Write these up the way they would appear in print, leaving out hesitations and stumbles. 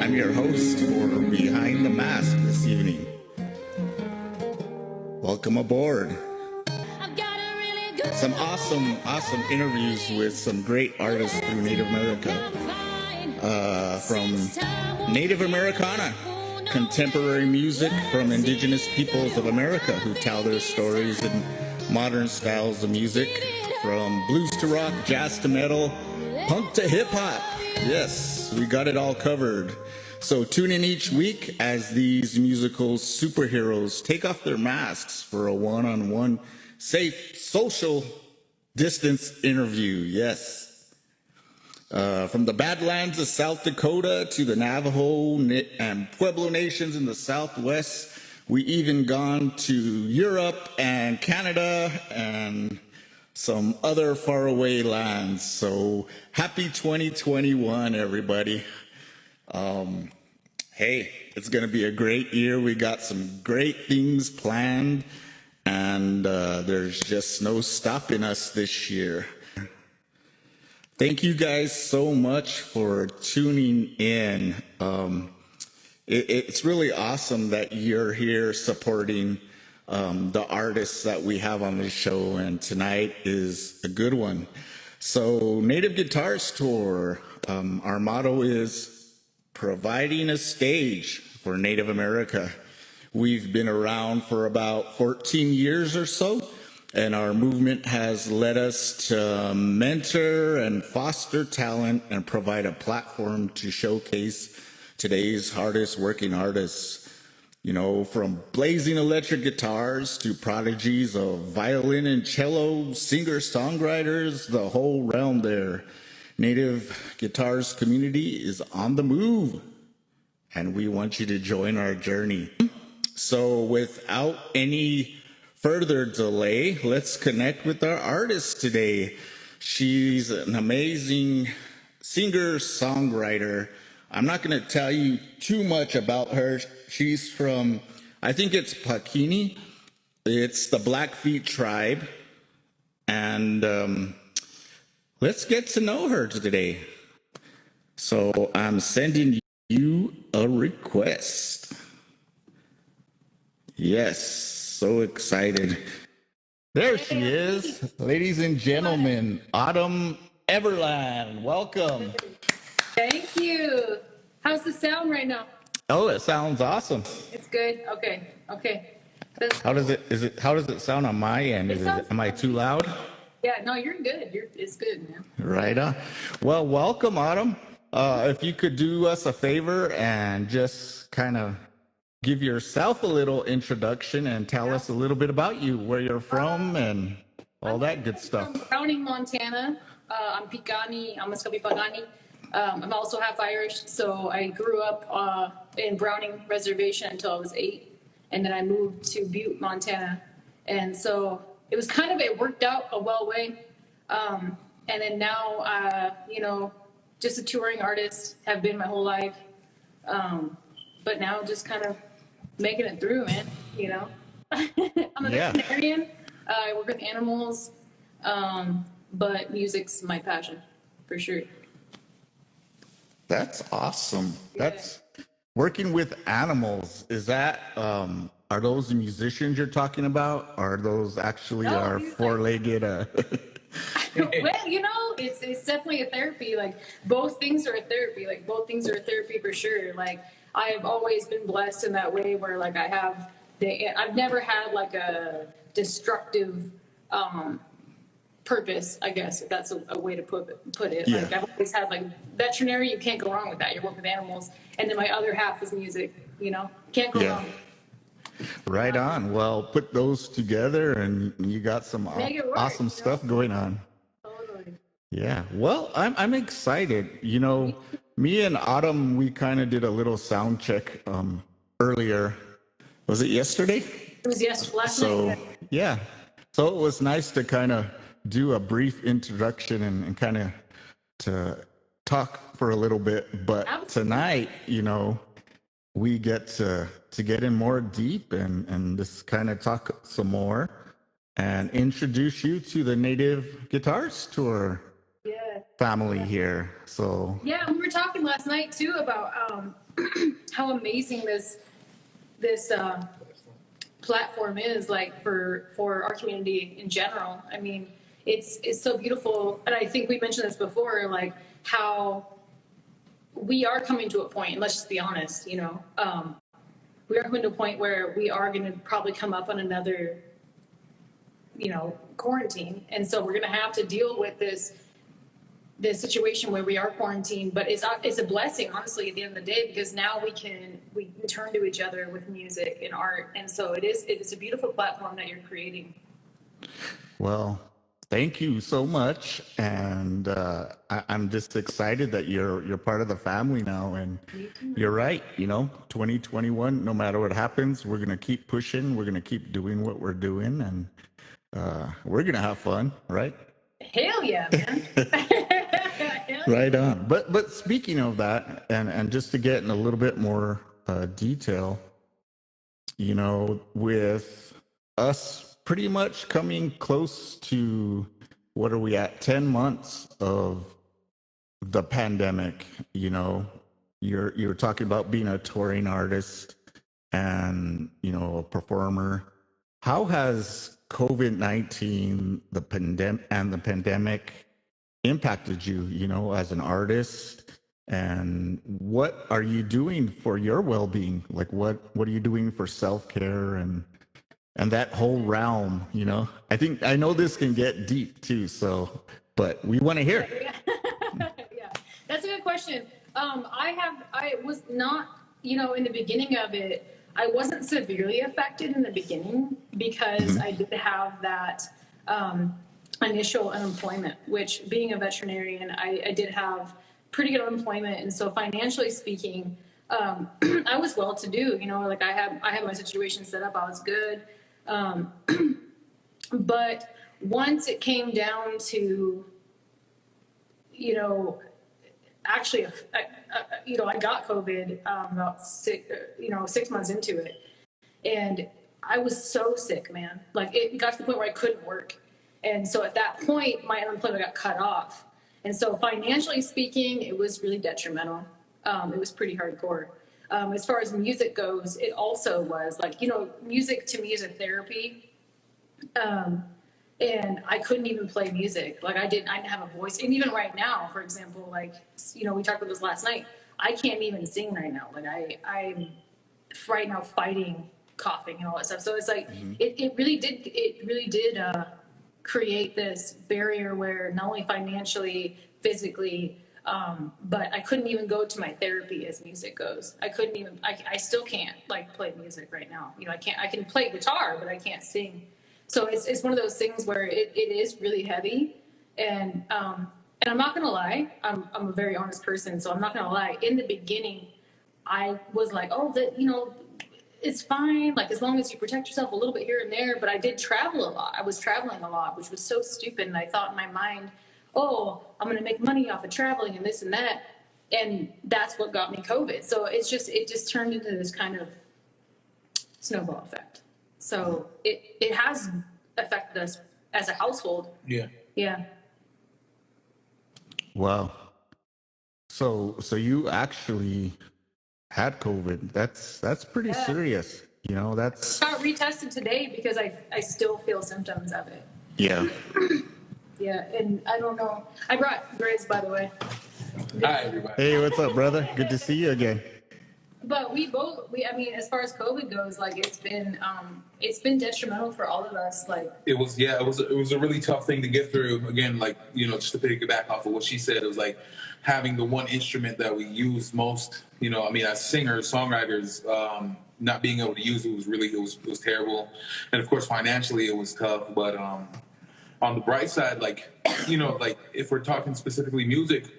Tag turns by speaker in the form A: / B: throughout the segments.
A: I'm your host for Behind the Mask this evening. Welcome aboard. Some awesome interviews with some great artists through Native America. From Native Americana, contemporary music from indigenous peoples of America who tell their stories in modern styles of music, from blues to rock, jazz to metal, punk to hip hop. Yes, we got it all covered. So tune in each week as these musical superheroes take off their masks for a one-on-one, safe, social distance interview. Yes. From the Badlands of South Dakota to the Navajo and Pueblo nations in the Southwest, we even gone to Europe and Canada and some other faraway lands. So happy 2021, everybody. Hey, it's going to be a great year. We got some great things planned, and there's just no stopping us this year. Thank you guys so much for tuning in. It's really awesome that you're here supporting the artists that we have on this show, and tonight is a good one. So Native Guitars Tour, our motto is providing a stage for Native America. We've been around for about 14 years or so, and our movement has led us to mentor and foster talent and provide a platform to showcase today's hardest working artists. You know, from blazing electric guitars to prodigies of violin and cello, singer-songwriters, the whole realm there. Native Guitars community is on the move, and we want you to join our journey. So without any further delay, let's connect with our artist today. She's an amazing singer-songwriter. I'm not going to tell you too much about her. She's from, I think it's Piikani. It's the Blackfoot tribe. And let's get to know her today. So I'm sending you a request. Yes, so excited. There she is. Ladies and gentlemen, Autumn Everland, welcome.
B: Thank you. How's the sound right now?
A: Oh, it sounds awesome.
B: It's good. Okay.
A: How does it sound on my end? Am I too loud?
B: Yeah, no, you're good. It's good, man.
A: Right on. Well, welcome, Autumn. If you could do us a favor and just kind of give yourself a little introduction and tell us a little bit about you, where you're from, and all that good stuff.
B: From Browning, Montana. I'm Piikani. I'm Piikani. I'm also half Irish, so I grew up in Browning Reservation until I was 8, and then I moved to Butte, Montana, and so it worked out a well way, and then now, just a touring artist, have been my whole life, but now just kind of making it through, man, I'm a veterinarian, I work with animals, but music's my passion, for sure.
A: That's awesome. Yeah. That's working with animals. Is that, are those the musicians you're talking about? Are those actually our four-legged?
B: Well, it's definitely a therapy. Like, both things are a therapy. Like, both things are a therapy for sure. Like, I have always been blessed in that way where, like, I've never had, like, a destructive purpose, I guess, if that's a way to put it. Yeah. Like, I've always had, like, veterinary, you can't go wrong with that. You work with animals. And then my other half is music, can't go wrong.
A: Right on. Well, put those together and you got some awesome stuff going on.
B: Totally.
A: Yeah. Well, I'm excited. Me and Autumn, we kind of did a little sound check earlier. Was it yesterday?
B: It was last night.
A: Yeah. So it was nice to kind of do a brief introduction and kind of to talk for a little bit. But tonight, we get to get in more deep and just kind of talk some more and introduce you to the Native Guitars Tour.
B: Yeah.
A: family here. So
B: Yeah, we were talking last night too about how amazing this platform is, like for our community in general. I mean, it's so beautiful, and I think we mentioned this before, like how we are coming to a point. And let's just be honest, you know, we are coming to a point where we are going to probably come up on another, you know, quarantine, and so we're going to have to deal with this situation where we are quarantined. But it's a blessing, honestly, at the end of the day, because now we can turn to each other with music and art, and so it is a beautiful platform that you're creating.
A: well, thank you so much, and I'm just excited that you're part of the family now. And you're right, you know, 2021. No matter what happens, we're gonna keep pushing. We're gonna keep doing what we're doing, and we're gonna have fun, right?
B: Hell yeah, man. Hell
A: Right on. But speaking of that, and just to get in a little bit more detail, you know, with us pretty much coming close to, what are we at, 10 months of the pandemic, you know, you're talking about being a touring artist and, you know, a performer. How has COVID-19, the pandemic impacted you, you know, as an artist? And what are you doing for your well-being? Like what are you doing for self-care and that whole realm, you know? I know this can get deep too, so but we want to hear.
B: yeah, that's a good question. I was not, you know, in the beginning of it, I wasn't severely affected in the beginning because I did have that initial unemployment, which, being a veterinarian, I did have pretty good unemployment, and so financially speaking, I was well to do. You know, like I had my situation set up. I was good, but once it came down to, you know, actually, you know, I got COVID about 6 months into it, and I was so sick, man. Like it got to the point where I couldn't work, and so at that point, my unemployment got cut off, and so financially speaking, it was really detrimental. It was pretty hardcore. As far as music goes, it also was like, you know, music to me is a therapy. And I couldn't even play music. Like I didn't have a voice. And even right now, for example, like, you know, we talked about this last night. I can't even sing right now. Like I'm right now fighting coughing and all that stuff. So it's like, it really did create this barrier where not only financially, physically, but I couldn't even go to my therapy as music goes. I still can't like play music right now. You know, I can play guitar, but I can't sing. So it's one of those things where it is really heavy, and I'm not gonna lie, I'm a very honest person, so I'm not gonna lie. In the beginning, I was like, oh, that, you know, it's fine, like as long as you protect yourself a little bit here and there. But I did travel a lot. I was traveling a lot, which was so stupid. And I thought in my mind, oh, I'm gonna make money off of traveling and this and that, and that's what got me COVID. So it just turned into this kind of snowball effect. So it has affected us as a household.
C: Yeah.
B: Yeah.
A: Wow. So you actually had COVID. That's pretty serious. You know, that's
B: Got retested today because I still feel symptoms of it.
A: yeah.
B: Yeah, and I don't know. I brought Grizz, by the way.
C: Hi, everybody.
A: Hey, what's up, brother? Good to see you again.
B: But I mean, as far as COVID goes, like it's been detrimental for all of us. Like
C: It was a really tough thing to get through. Again, like, you know, just to piggyback off of what she said, it was like having the one instrument that we use most. You know, I mean, as singers, songwriters, not being able to use it was terrible, and of course, financially, it was tough. But on the bright side, like, you know, like if we're talking specifically music.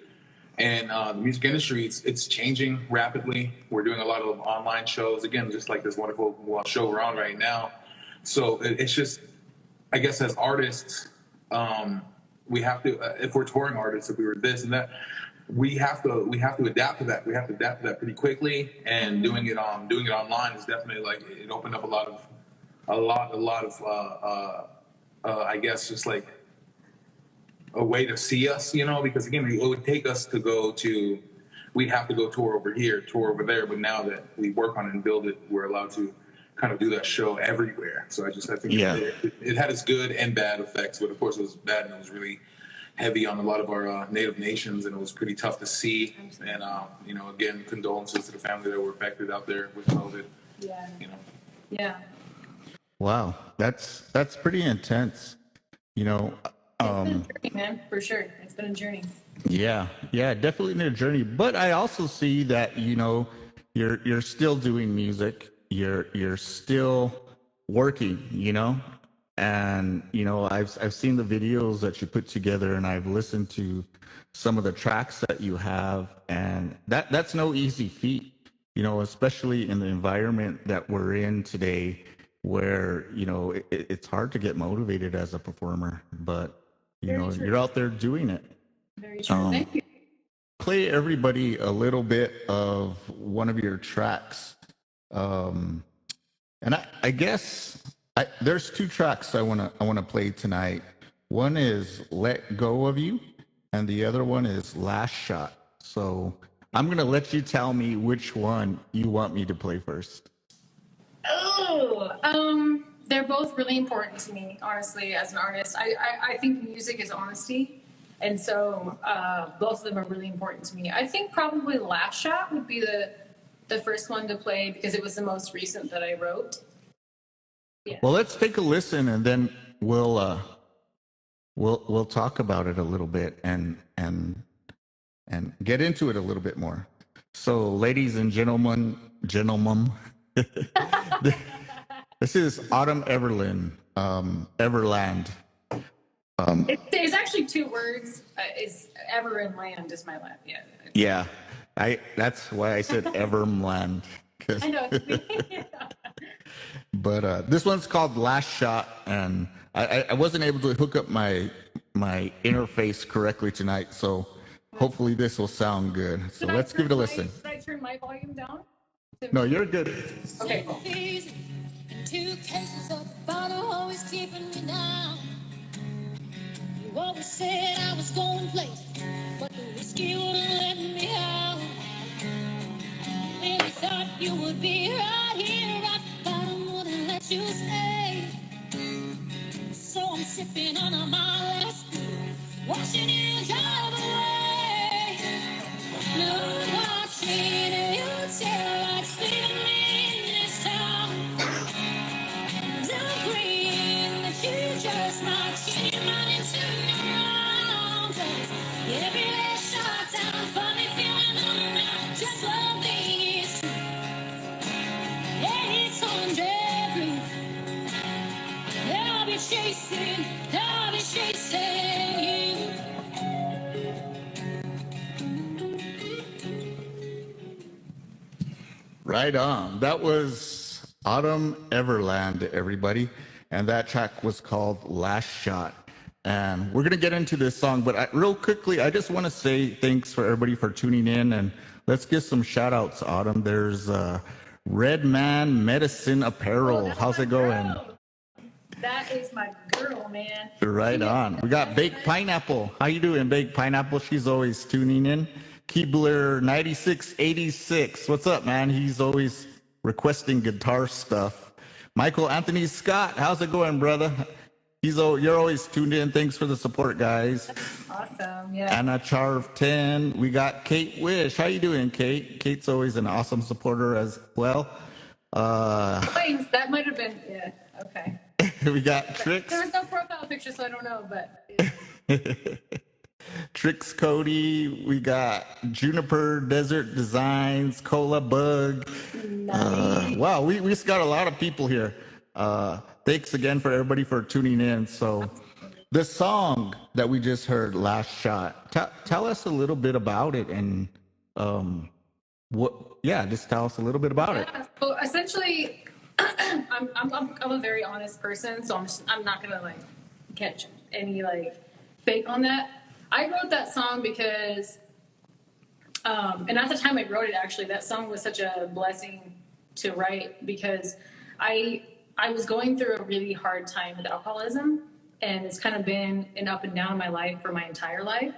C: And the music industry, it's changing rapidly. We're doing a lot of online shows, again, just like this wonderful show we're on right now. So it's just, I guess, as artists, we have to, if we're touring artists, if we were this and that, we have to adapt to that. We have to adapt to that pretty quickly. And doing it online is definitely like it opened up a lot of I guess just like a way to see us, you know, because again, it would take us to go to, we'd have to go tour over here, tour over there. But now that we work on it and build it, we're allowed to kind of do that show everywhere. So I think it had its good and bad effects, but of course it was bad and it was really heavy on a lot of our native nations, and it was pretty tough to see. And you know, again, condolences to the family that were affected out there with COVID.
B: Yeah.
C: You know.
B: Yeah.
A: Wow, that's pretty intense. You know,
B: It's been a journey, man, for sure. It's been a journey.
A: yeah, definitely a journey. But I also see that, you know, you're still doing music. You're still working, you know, and you know, I've seen the videos that you put together, and I've listened to some of the tracks that you have, and that's no easy feat, you know, especially in the environment that we're in today, where you know it's hard to get motivated as a performer, but you know, you're out there doing it.
B: Very true. Thank you.
A: Play everybody a little bit of one of your tracks. And I guess there's two tracks I wanna play tonight. One is "Let Go of You," and the other one is "Last Shot." So I'm gonna let you tell me which one you want me to play first.
B: They're both really important to me, honestly, as an artist. I think music is honesty. And so both of them are really important to me. I think probably "Last Shot" would be the first one to play because it was the most recent that I wrote. Yeah.
A: Well, let's take a listen, and then we'll talk about it a little bit and get into it a little bit more. So, ladies and gentlemen, this is Autumn Everland.
B: There's actually two words. Is "ever" and "land" is my land. Yeah.
A: Yeah, that's why I said Everland.
B: I know.
A: But this one's called "Last Shot," and I wasn't able to hook up my interface correctly tonight, so hopefully this will sound good. So let's give it a listen.
B: Should I turn my volume down?
A: No, you're good.
B: Okay. Cool.
D: Two cases of the bottle always keeping me down. You always said I was going places, but the whiskey wouldn't let me out. Really thought you would be right here, right the bottom wouldn't let you stay. So I'm sipping on my last beer, watching you drive away. No watching you tell like sleeping in this town. Don't bring that you just might change your mind and turn around. 'Cause every last shot down, funny feeling on now, just one thing is true. Yeah, it's 100 proof. I'll be chasing you.
A: Right on. That was Autumn Everland, everybody. And that track was called "Last Shot." And we're going to get into this song, but real quickly, I just want to say thanks for everybody for tuning in. And let's give some shout outs, Autumn. There's Red Man Medicine Apparel. How's it going?
B: That is my girl, man.
A: Right on. We got Baked Pineapple. How you doing, Baked Pineapple? She's always tuning in. Keebler 9686. What's up, man? He's always requesting guitar stuff. Michael Anthony Scott. How's it going, brother? You're always tuned in. Thanks for the support, guys.
B: Awesome. Yeah.
A: Anna Charv 10. We got Kate Wish. How you doing, Kate? Kate's always an awesome supporter as well.
B: Thanks. That might have been. Yeah. Okay.
A: We got Tricks.
B: There was no profile picture, so I don't know, but.
A: Tricks Cody. We got Juniper Desert Designs, Cola Bug.
B: Nice.
A: Wow, we just got a lot of people here. Thanks again for everybody for tuning in. So the song that we just heard, "Last Shot," tell us a little bit about it, and just tell us a little bit about it.
B: So essentially, I'm a very honest person, so I'm not gonna like catch any like fake on that. I wrote that song because, and at the time I wrote it, actually, that song was such a blessing to write because I was going through a really hard time with alcoholism, and it's kind of been an up and down in my life for my entire life.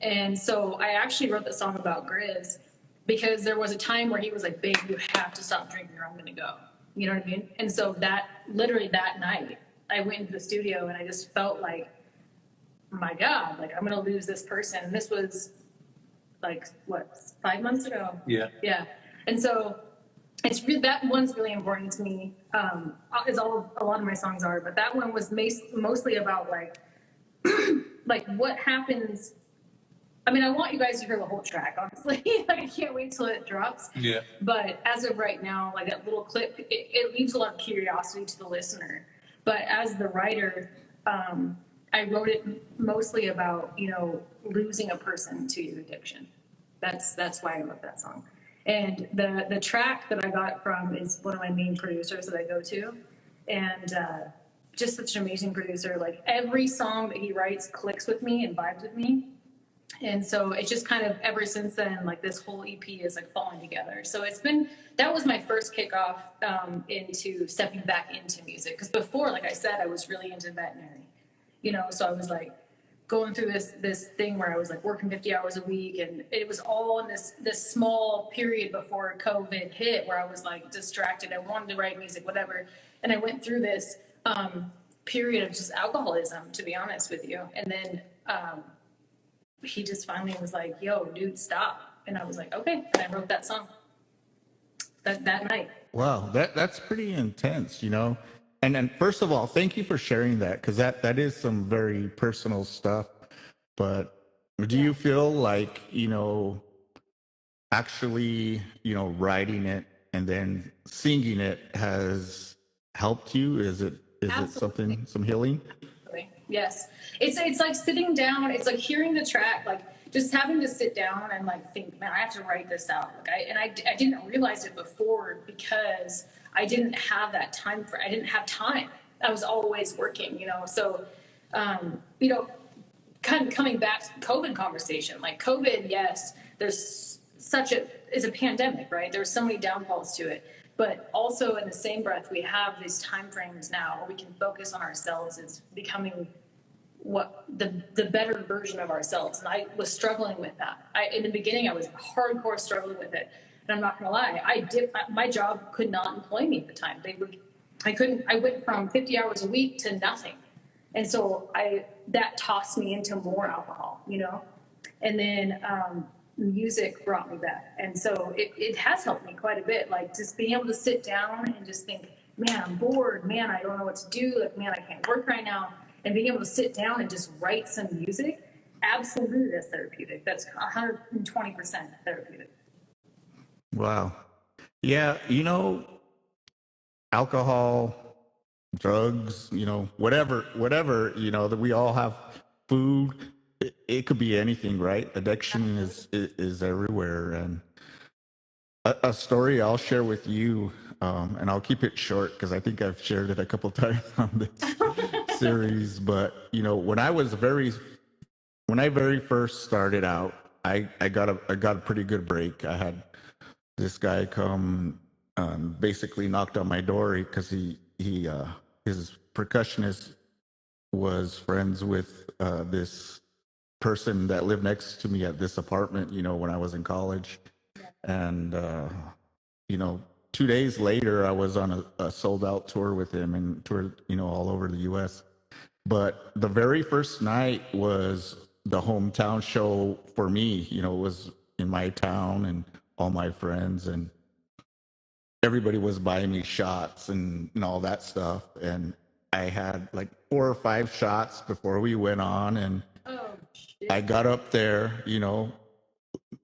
B: And so I actually wrote the song about Grizz because there was a time where he was like, babe, you have to stop drinking or I'm going to go. You know what I mean? And so that literally that night I went into the studio and I just felt like, my God, like I'm going to lose this person. And this was like, what, 5 months ago?
C: Yeah.
B: Yeah. And so it's really, that one's really important to me, as a lot of my songs are, but that one was mostly about like, like what happens. I mean, I want you guys to hear the whole track, honestly. Like, I can't wait till it drops.
C: Yeah.
B: But as of right now, like that little clip, it leaves a lot of curiosity to the listener. But as the writer, I wrote it mostly about, you know, losing a person to your addiction. That's why I wrote that song. And the track that I got it from is one of my main producers that I go to. And just such an amazing producer. Like every song that he writes clicks with me and vibes with me. And so it's just kind of ever since then, like this whole EP is like falling together. So it's been, that was my first kickoff into stepping back into music. Because before, like I said, I was really into veterinary, you know, so I was like going through this thing where I was like working 50 hours a week. And it was all in this small period before COVID hit where I was like distracted. I wanted to write music, whatever. And I went through this period of just alcoholism, to be honest with you. And then, he just finally was like, yo, dude, stop. And I was like, okay. And I wrote that song that night.
A: Wow, that's pretty intense, you know. And first of all, thank you for sharing that, because that is some very personal stuff. But do you feel like, you know, actually, you know, writing it and then singing it has helped you? Is it something, some healing?
B: Yes. It's like sitting down, it's like hearing the track, like just having to sit down and like think, man, I have to write this out. Like I didn't realize it before because I didn't have that time I didn't have time. I was always working, you know? So, you know, kind of coming back to the COVID conversation, like COVID, yes, there's it's a pandemic, right? There's so many downfalls to it. But also in the same breath, we have these time frames now where we can focus on ourselves as becoming what the better version of ourselves. And I was struggling with that. In the beginning, I was hardcore struggling with it. And I'm not gonna lie, my job could not employ me at the time. I went from 50 hours a week to nothing. And so that tossed me into more alcohol, you know? And then, music brought me back. And so it has helped me quite a bit. Like just being able to sit down and just think, man, I'm bored. Man, I don't know what to do. Like, man, I can't work right now. And being able to sit down and just write some music, absolutely that's therapeutic. That's 120% therapeutic.
A: Wow. Yeah, you know, alcohol, drugs, you know, whatever, you know, that we all have food. It could be anything, right? Addiction is everywhere. And a story I'll share with you, and I'll keep it short because I think I've shared it a couple times on this series. But you know, when I very first started out, I got a pretty good break. I had this guy come, basically knocked on my door because his percussionist was friends with this person that lived next to me at this apartment, you know, when I was in college. And, you know, 2 days later, I was on a sold out tour with him and toured, you know, all over the US. But the very first night was the hometown show for me. You know, it was in my town and all my friends, and everybody was buying me shots and all that stuff. And I had like 4 or 5 shots before we went on. And I got up there, you know,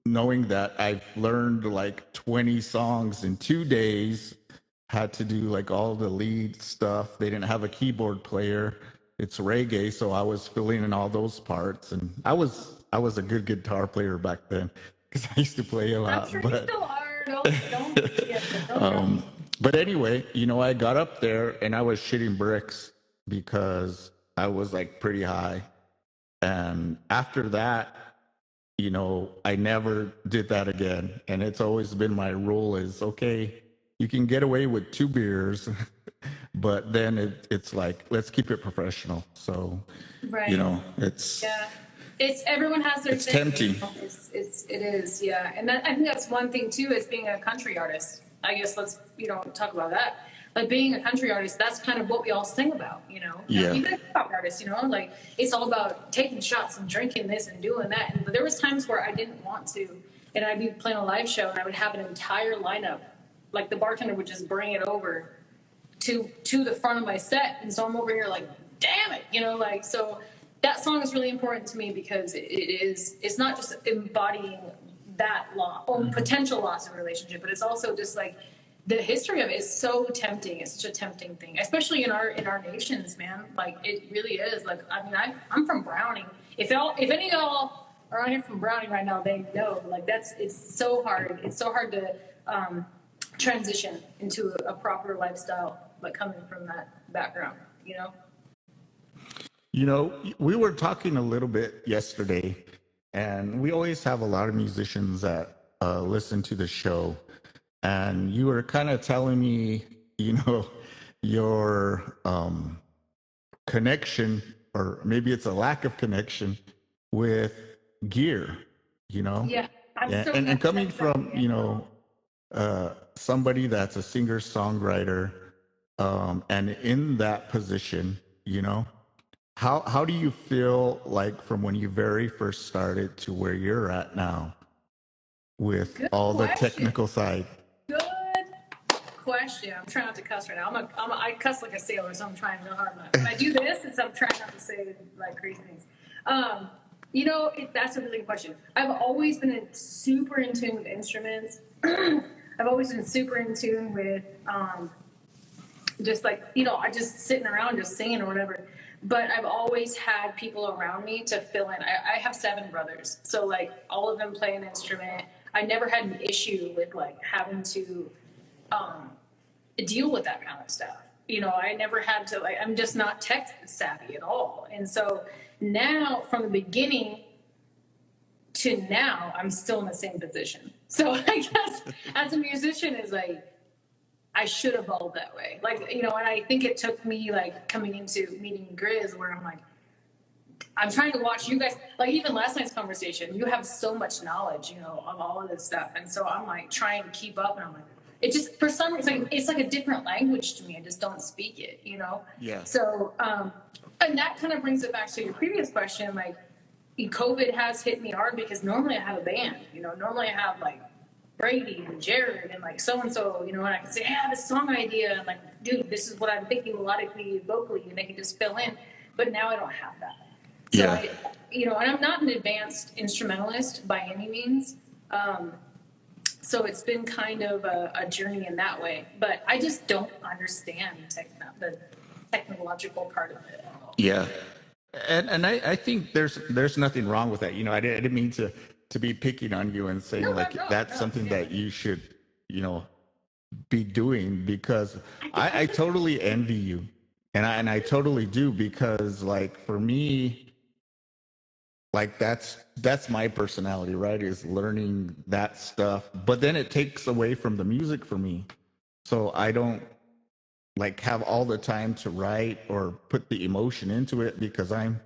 A: knowing that I've learned like 20 songs in 2 days, had to do like all the lead stuff. They didn't have a keyboard player. It's reggae, so I was filling in all those parts. And I was a good guitar player back then because I used to play a lot.
B: I'm sure
A: but
B: you still are. Don't
A: but anyway, you know, I got up there and I was shitting bricks because I was like pretty high. And after that, you know, I never did that again. And it's always been my rule is, okay, you can get away with 2 beers, but then it's like, let's keep it professional. So,
B: Right.
A: you know, it's,
B: Yeah. It's everyone has their
A: it's
B: thing.
A: tempting.
B: You know? It is, yeah. And that, I think that's one thing too, is being a country artist. I guess let's, talk about that. Like being a country artist, that's kind of what we all sing about,
A: Yeah.
B: Even a hip hop artist, like it's all about taking shots and drinking this and doing that. And there was times where I didn't want to, and I'd be playing a live show and I would have an entire lineup. Like the bartender would just bring it over to the front of my set, and so I'm over here like, damn it, so that song is really important to me because it's not just embodying that loss or potential loss of a relationship, but it's also just like the history of it is so tempting. It's such a tempting thing, especially in our nations, man. Like it really is. Like I mean, I'm from Browning. If any of y'all are on here from Browning right now, they know like it's so hard. It's so hard to transition into a proper lifestyle, but coming from that background.
A: We were talking a little bit yesterday, and we always have a lot of musicians that listen to the show. And you were kind of telling me, your connection, or maybe it's a lack of connection with gear,
B: Yeah, I'm so
A: and coming
B: much
A: from, somebody that's a singer-songwriter, and in that position, how do you feel like from when you very first started to where you're at now with
B: Good
A: all the
B: question.
A: technical side?
B: Good question. I'm trying not to cuss right now. I cuss like a sailor, so I'm trying real hard not. When I do this, I'm trying not to say like crazy things. That's a really good question. I've always been super in tune with instruments. I've always been super in tune with just like, I just sitting around just singing or whatever. But I've always had people around me to fill in. I have 7 brothers, so like all of them play an instrument. I never had an issue with like having to deal with that kind of stuff. I never had to I'm just not tech savvy at all. And so now from the beginning to now, I'm still in the same position. So I guess as a musician is like, I should have evolved that way. And I think it took me like coming into meeting Grizz where I'm like, I'm trying to watch you guys, like even last night's conversation, you have so much knowledge, of all of this stuff. And so I'm like trying to keep up and I'm like, it just, for some reason, it's like a different language to me. I just don't speak it,
A: Yeah.
B: So, and that kind of brings it back to your previous question. Like COVID has hit me hard because normally I have a band, normally I have like Brady and Jared and like so-and-so, and I can say, hey, I have a song idea. And like, dude, this is what I'm thinking melodically, vocally, and they can just fill in. But now I don't have that. So,
A: Yeah.
B: And I'm not an advanced instrumentalist by any means. So it's been kind of a journey in that way. But I just don't understand the technological part of it at all.
A: Yeah. And I think there's nothing wrong with that. I didn't mean to be picking on you and saying that's something that you should, be doing, because I totally envy you. And I totally do, because like for me, like that's my personality, right? Is learning that stuff. But then it takes away from the music for me. So I don't like have all the time to write or put the emotion into it because I'm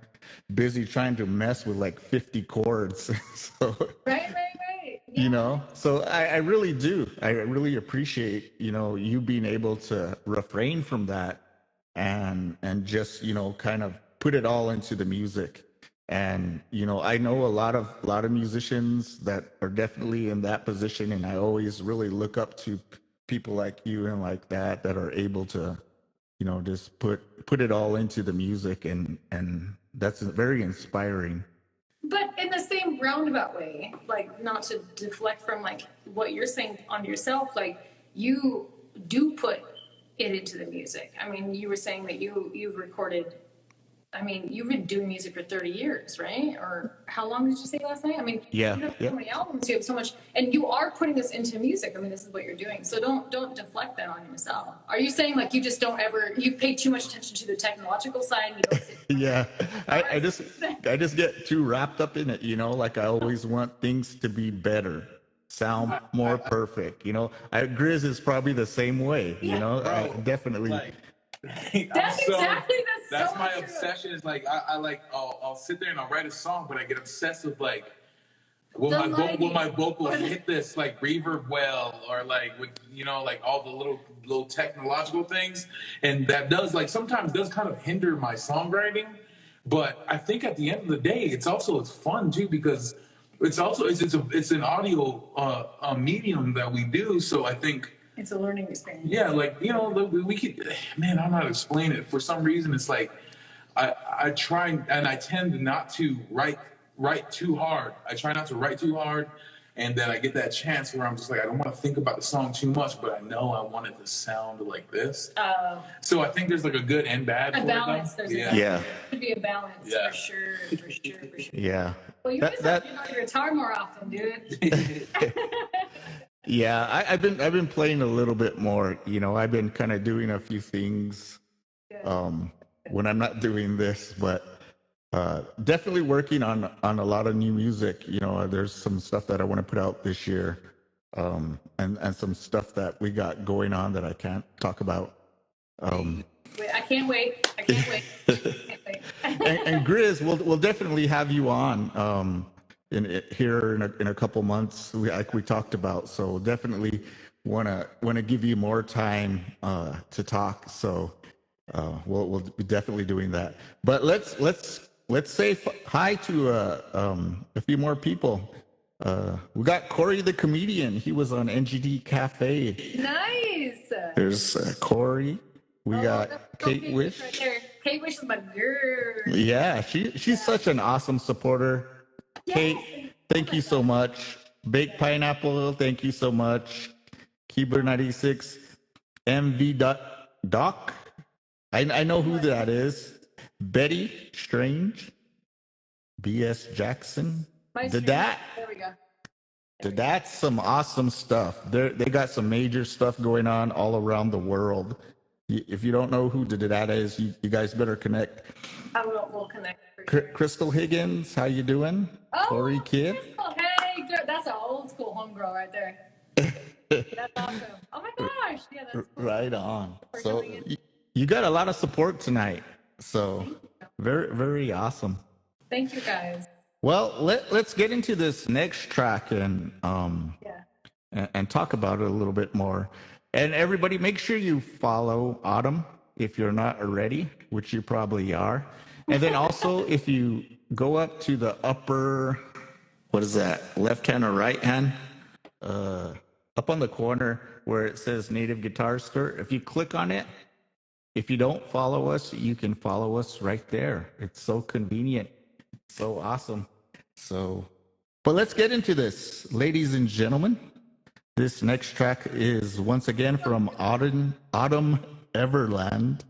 A: busy trying to mess with like 50 chords. So
B: Right. Yeah.
A: So I really do. I really appreciate, you being able to refrain from that and just, kind of put it all into the music. And, I know a lot of musicians that are definitely in that position. And I always really look up to people like you and like that are able to, just put it all into the music. And that's very inspiring.
B: But in the same roundabout way, like not to deflect from like what you're saying on yourself, like you do put it into the music. I mean, you were saying that you've recorded. I mean, you've been doing music for 30 years, right? Or how long did you say last night? I mean,
A: Yeah,
B: you have
A: yeah.
B: so many albums, you have so much, and you are putting this into music. I mean, this is what you're doing. So don't deflect that on yourself. Are you saying like you just don't ever, you pay too much attention to the technological side? And you don't
A: Yeah, I just get too wrapped up in it, like I always want things to be better, sound more perfect, Grizz is probably the same way,
C: Bro,
A: definitely.
C: like,
B: That's exactly
C: That's
B: so
C: my
B: true.
C: obsession. Is like I'll sit there and I'll write a song, but I get obsessed with like will my vocals hit this like reverb well, or like with like all the little technological things, and that does like sometimes does kind of hinder my songwriting. But I think at the end of the day, it's fun too, because it's an audio medium that we do. So I think
B: it's a learning experience.
C: yeah, like we could, man, I'm not explaining it. For some reason, it's like I try and I tend not to write too hard. I try not to write too hard, and then I get that chance where I'm just like, I don't want to think about the song too much, but I know I want it to sound like this. So I think there's like a good and bad.
B: A balance. There's
A: yeah.
B: Should be a balance
C: Yeah.
B: for sure.
A: Yeah.
B: Well, you guys have to get on your guitar more often, dude.
A: Yeah, I've been playing a little bit more. I've been kind of doing a few things when I'm not doing this, but definitely working on a lot of new music. There's some stuff that I want to put out this year, and some stuff that we got going on that I can't talk about.
B: Wait, I can't wait. Can't wait.
A: and Grizz, we'll definitely have you on here in a couple months, like we talked about. So definitely want to give you more time to talk. So we'll be definitely doing that. But let's say hi to a few more people. We got Corey the comedian. He was on NGD Cafe.
B: Nice.
A: There's Corey. We got Kate Wish.
B: Right there. Kate Wish is my girl.
A: Yeah, she's such an awesome supporter.
B: Yes.
A: Kate, thank you so much. Baked Pineapple, thank you so much. Keyboard 96, MV Doc. I know who that is. Betty Strange, BS Jackson. There we go. That's some awesome stuff. They got some major stuff going on all around the world. If you don't know who that is, you guys better connect.
B: We'll connect.
A: Crystal Higgins, how you doing?
B: Oh,
A: Corey Kidd.
B: Crystal, hey, good. That's an old school homegirl right there. That's awesome. Oh my gosh, yeah, that's cool.
A: Right on. So you got a lot of support tonight. So very, very awesome.
B: Thank you guys.
A: Well, let's get into this next track and talk about it a little bit more. And everybody, make sure you follow Autumn if you're not already, which you probably are. And then also, if you go up to the upper, what is that, left hand or right hand? Up on the corner where it says Native Guitar Store, if you click on it, if you don't follow us, you can follow us right there. It's so convenient. So awesome. But let's get into this, ladies and gentlemen. This next track is once again from Autumn Everland,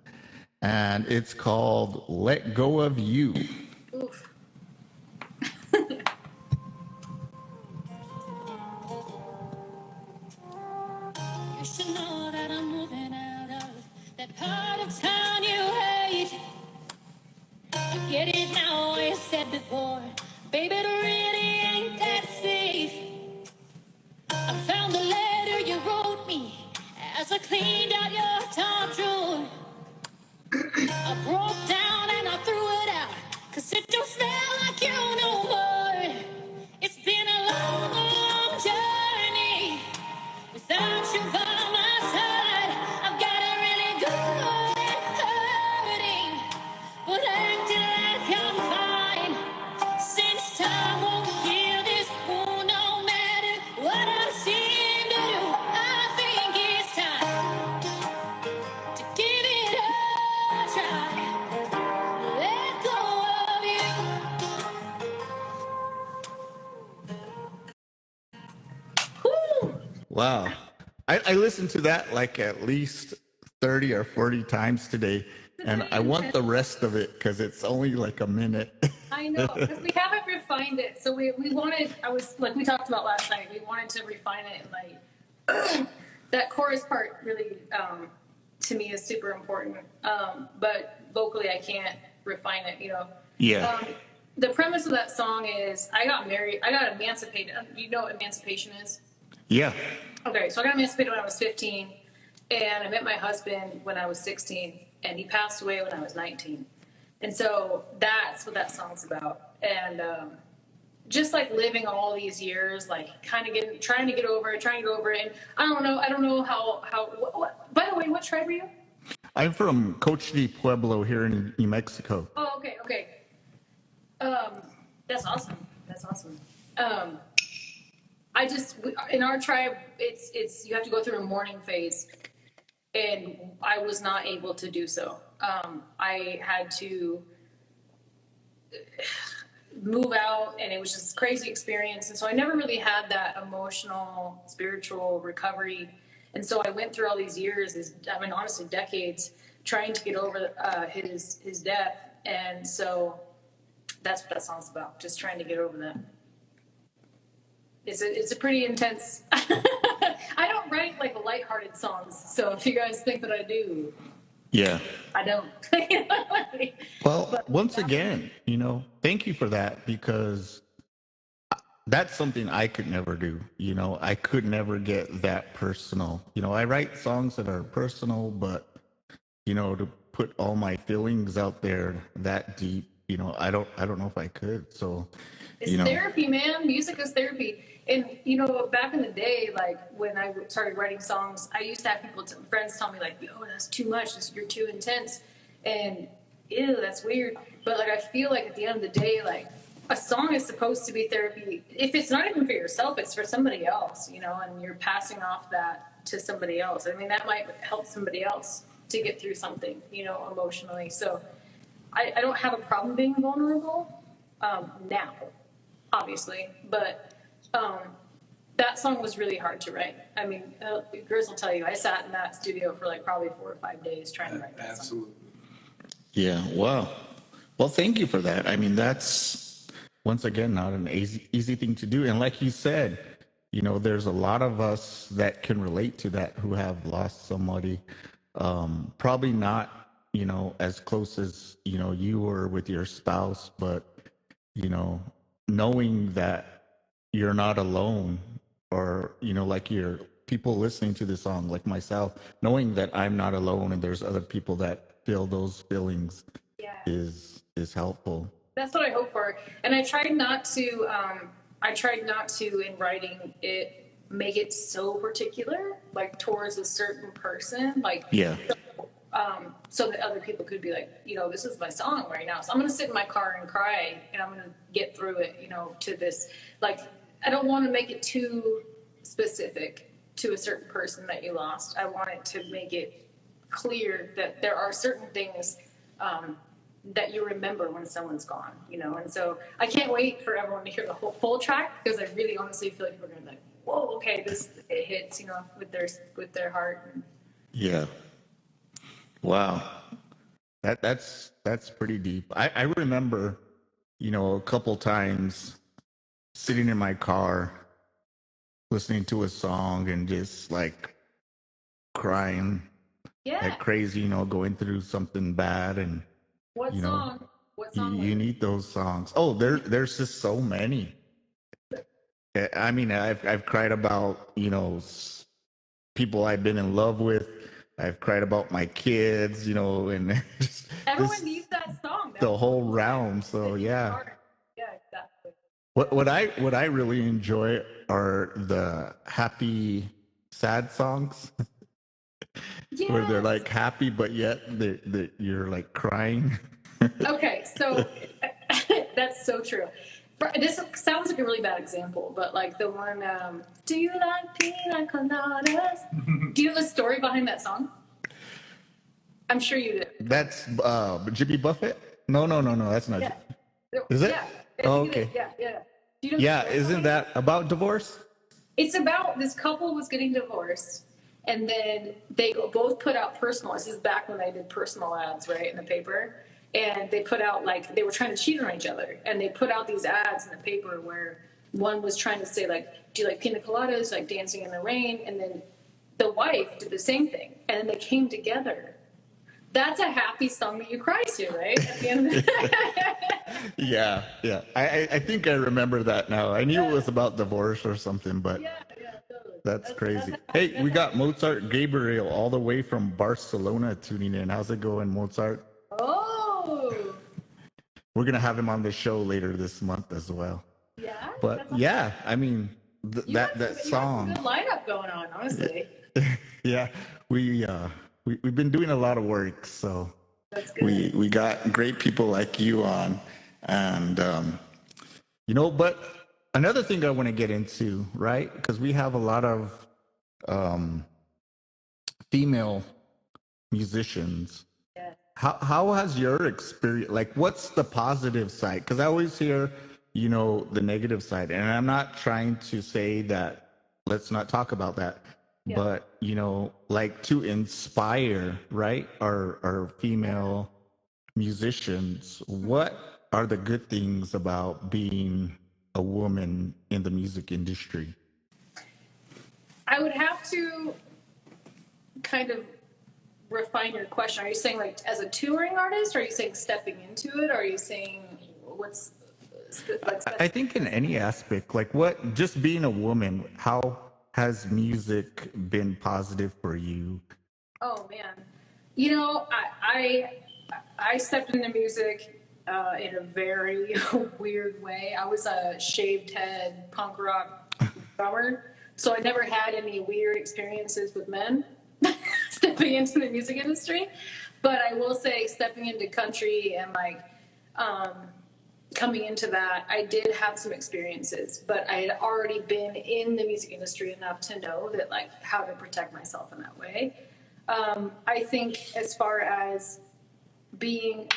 A: and it's called Let Go of You.
B: Oof.
D: You should know that I'm moving out of that part of town you hate. I get it now, what you said before. Baby, it really ain't that safe. I found the letter you wrote me as I cleaned out your top drawer. I broke down and I threw it out, 'cause it don't smell like you no more. It's been a long, long journey without you by my side. I've got it really good and hurting, but acting like I'm fine. Since time won't heal this wound, no matter what I seem to do, I think it's time to give it a try. Let go of you.
B: Woo!
A: Wow. I listened to that like at least 30 or 40 times today, and I want the rest of it because it's only like a minute.
B: I know, because we haven't refined it. So we wanted, like we talked about last night, we wanted to refine it, and like that chorus part really, to me, is super important. But vocally, I can't refine it,
A: Yeah.
B: The premise of that song is I got emancipated. You know what emancipation is?
A: Yeah.
B: Okay, so I got emancipated when I was 15, and I met my husband when I was 16. and he passed away when I was 19. And so that's what that song's about. And just like living all these years, like kind of trying to get over it. And I don't know how, by the way, what tribe are you?
A: I'm from Cochiti Pueblo here in New Mexico.
B: Oh, okay. That's awesome. In our tribe, it's you have to go through a mourning phase, and I was not able to do so. I had to move out, and it was just a crazy experience. And so I never really had that emotional, spiritual recovery. And so I went through all these years, honestly, decades, trying to get over his death. And so that's what that song's about, just trying to get over that. It's a pretty intense. I don't write like lighthearted songs, so if you guys think that I do,
A: Yeah.
B: I don't.
A: Well,
B: But
A: once again, thank you for that, because that's something I could never do. I could never get that personal. I write songs that are personal, but to put all my feelings out there that deep, I don't know if I could. So,
B: It's therapy, man. Music is therapy. And, back in the day, like when I started writing songs, I used to have friends tell me like, yo, that's too much. You're too intense. And ew, that's weird. But like, I feel like at the end of the day, like a song is supposed to be therapy. If it's not even for yourself, it's for somebody else, and you're passing off that to somebody else. I mean, that might help somebody else to get through something, emotionally. So I don't have a problem being vulnerable now, obviously, but that song was really hard to write. I mean, Grizz will tell you, I sat in that studio for like probably 4 or 5 days trying to write that
C: Absolutely.
B: song.
A: Yeah. Wow. Well, thank you for that. I mean, that's once again not an easy thing to do. And like you said, there's a lot of us that can relate to that, who have lost somebody. Probably not, as close as, you were with your spouse, but, knowing that you're not alone, or, like your people listening to the song, like myself, knowing that I'm not alone and there's other people that feel those feelings is helpful.
B: That's what I hope for. And I tried not to, in writing it, make it so particular, like towards a certain person, like,
A: Yeah.
B: so that other people could be like, this is my song right now. So I'm going to sit in my car and cry, and I'm going to get through it, to this. Like, I don't want to make it too specific to a certain person that you lost. I want it to make it clear that there are certain things that you remember when someone's gone, And so I can't wait for everyone to hear the whole full track, because I really honestly feel like we're going to be like, whoa, okay, it hits, with their heart.
A: Yeah. Wow. That's pretty deep. I remember, a couple times sitting in my car, listening to a song and just like crying like crazy, going through something bad. And
B: What song?
A: you need those songs. Oh, there's just so many. I mean, I've cried about, people I've been in love with. I've cried about my kids, and just
B: Everyone needs that song.
A: The whole realm. So yeah.
B: Yeah, exactly.
A: What I really enjoy are the happy, sad songs, where they're like happy, but yet you're like crying.
B: Okay, so that's so true. This sounds like a really bad example, but like the one, do you like pina coladas? Do you know the story behind that song? I'm sure you do.
A: That's Jimmy Buffett? No, that's not.
B: Yeah.
A: Is it?
B: Yeah.
A: Oh, okay.
B: Yeah. Do you know the
A: Yeah,
B: story
A: isn't
B: behind
A: that about divorce?
B: It's about this couple was getting divorced, and then they both put out personal. This is back when they did personal ads, right, in the paper. And they put out, like, they were trying to cheat on each other. And they put out these ads in the paper where one was trying to say, like, do you like pina coladas, like dancing in the rain? And then the wife did the same thing. And then they came together. That's a happy song that you cry to, right? At the end of the
A: Yeah. I think I remember that now. I knew it was about divorce or something, but
B: Yeah, totally.
A: That's crazy. Hey, we got Mozart Gabriel all the way from Barcelona tuning in. How's it going, Mozart?
B: Oh,
A: We're gonna have him on the show later this month as well.
B: yeah.
A: But yeah, I mean that
B: You have some
A: song.
B: good lineup going on, honestly.
A: Yeah, we've been doing a lot of work, so
B: That's good.
A: we got great people like you on, and but another thing I want to get into, right? Because we have a lot of um, female musicians.
B: Yeah.
A: How has your experience, like, what's the positive side? Because I always hear, the negative side, and I'm not trying to say that let's not talk about that,
B: Yeah.
A: but like to inspire, right, our female musicians. What are the good things about being a woman in the music industry?
B: I would have to kind of refine your question. Are you saying like as a touring artist? Or are you saying stepping into it? Or are you saying what's like?
A: I think in any aspect, like what, just being a woman, how has music been positive for you?
B: Oh man, I stepped into music in a very weird way. I was a shaved head punk rock drummer, so I never had any weird experiences with men stepping into the music industry. But I will say, stepping into country and like coming into that, I did have some experiences, but I had already been in the music industry enough to know that like how to protect myself in that way. I think as far as being,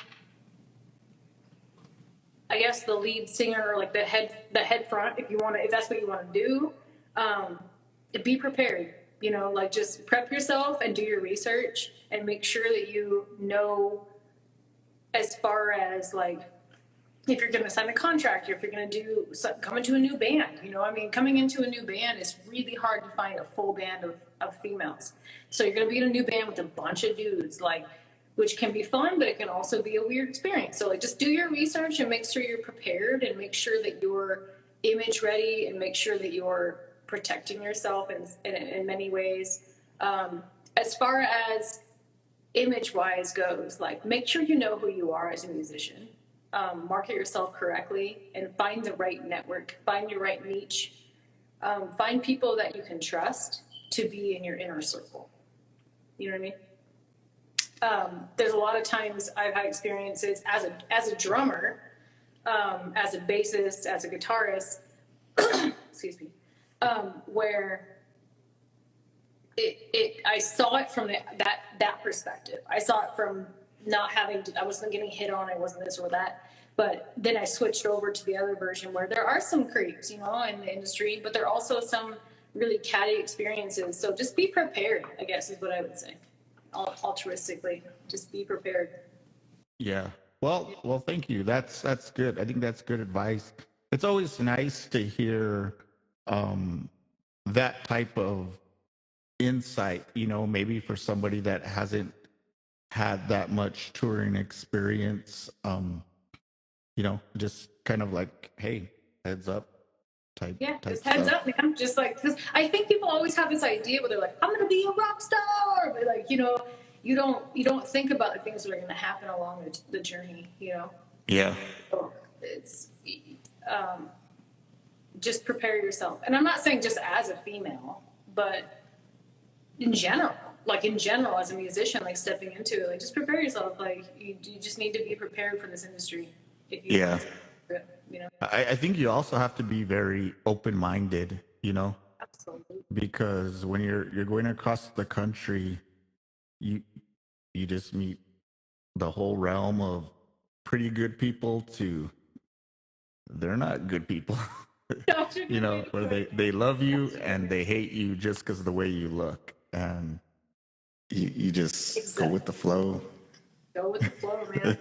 B: I guess, the lead singer or like the head front, if that's what you want to do, be prepared. Like just prep yourself and do your research and make sure that you know as far as like if you're going to sign a contract or if you're going to come into a new band. Coming into a new band is really hard to find a full band of females. So you're going to be in a new band with a bunch of dudes, which can be fun, but it can also be a weird experience. So just do your research and make sure you're prepared and make sure that you're image ready and make sure that you're protecting yourself in many ways. As far as image wise goes, like make sure you know who you are as a musician. Market yourself correctly and find the right network, find your right niche, find people that you can trust to be in your inner circle. You know what I mean? There's a lot of times I've had experiences as a drummer, as a bassist, as a guitarist, excuse me, where I saw it from that perspective. I saw it from I wasn't getting hit on, I wasn't this or that. But then I switched over to the other version where there are some creeps, in the industry, but there are also some really catty experiences. So just be prepared, I guess is what I would say. Altruistically, just be prepared.
A: Yeah. Well, thank you. That's good. I think that's good advice. It's always nice to hear that type of insight, maybe for somebody that hasn't had that much touring experience, just kind of like, hey, heads up type
B: Just heads
A: stuff.
B: up, man. Just like, because I think people always have this idea where they're like, I'm gonna be a rock star, but like, you don't think about the things that are gonna happen along the journey,
A: Yeah.
B: So it's just prepare yourself. And I'm not saying just as a female, but in general, as a musician, like stepping into it, like just prepare yourself. Like you just need to be prepared for this industry. If you
A: Yeah.
B: you know,
A: I think you also have to be very open-minded,
B: absolutely.
A: because when you're going across the country, you just meet the whole realm of pretty good people to they're not good people. Where they love you and they hate you just because of the way you look, and you just go with the flow.
B: Go with the flow, man.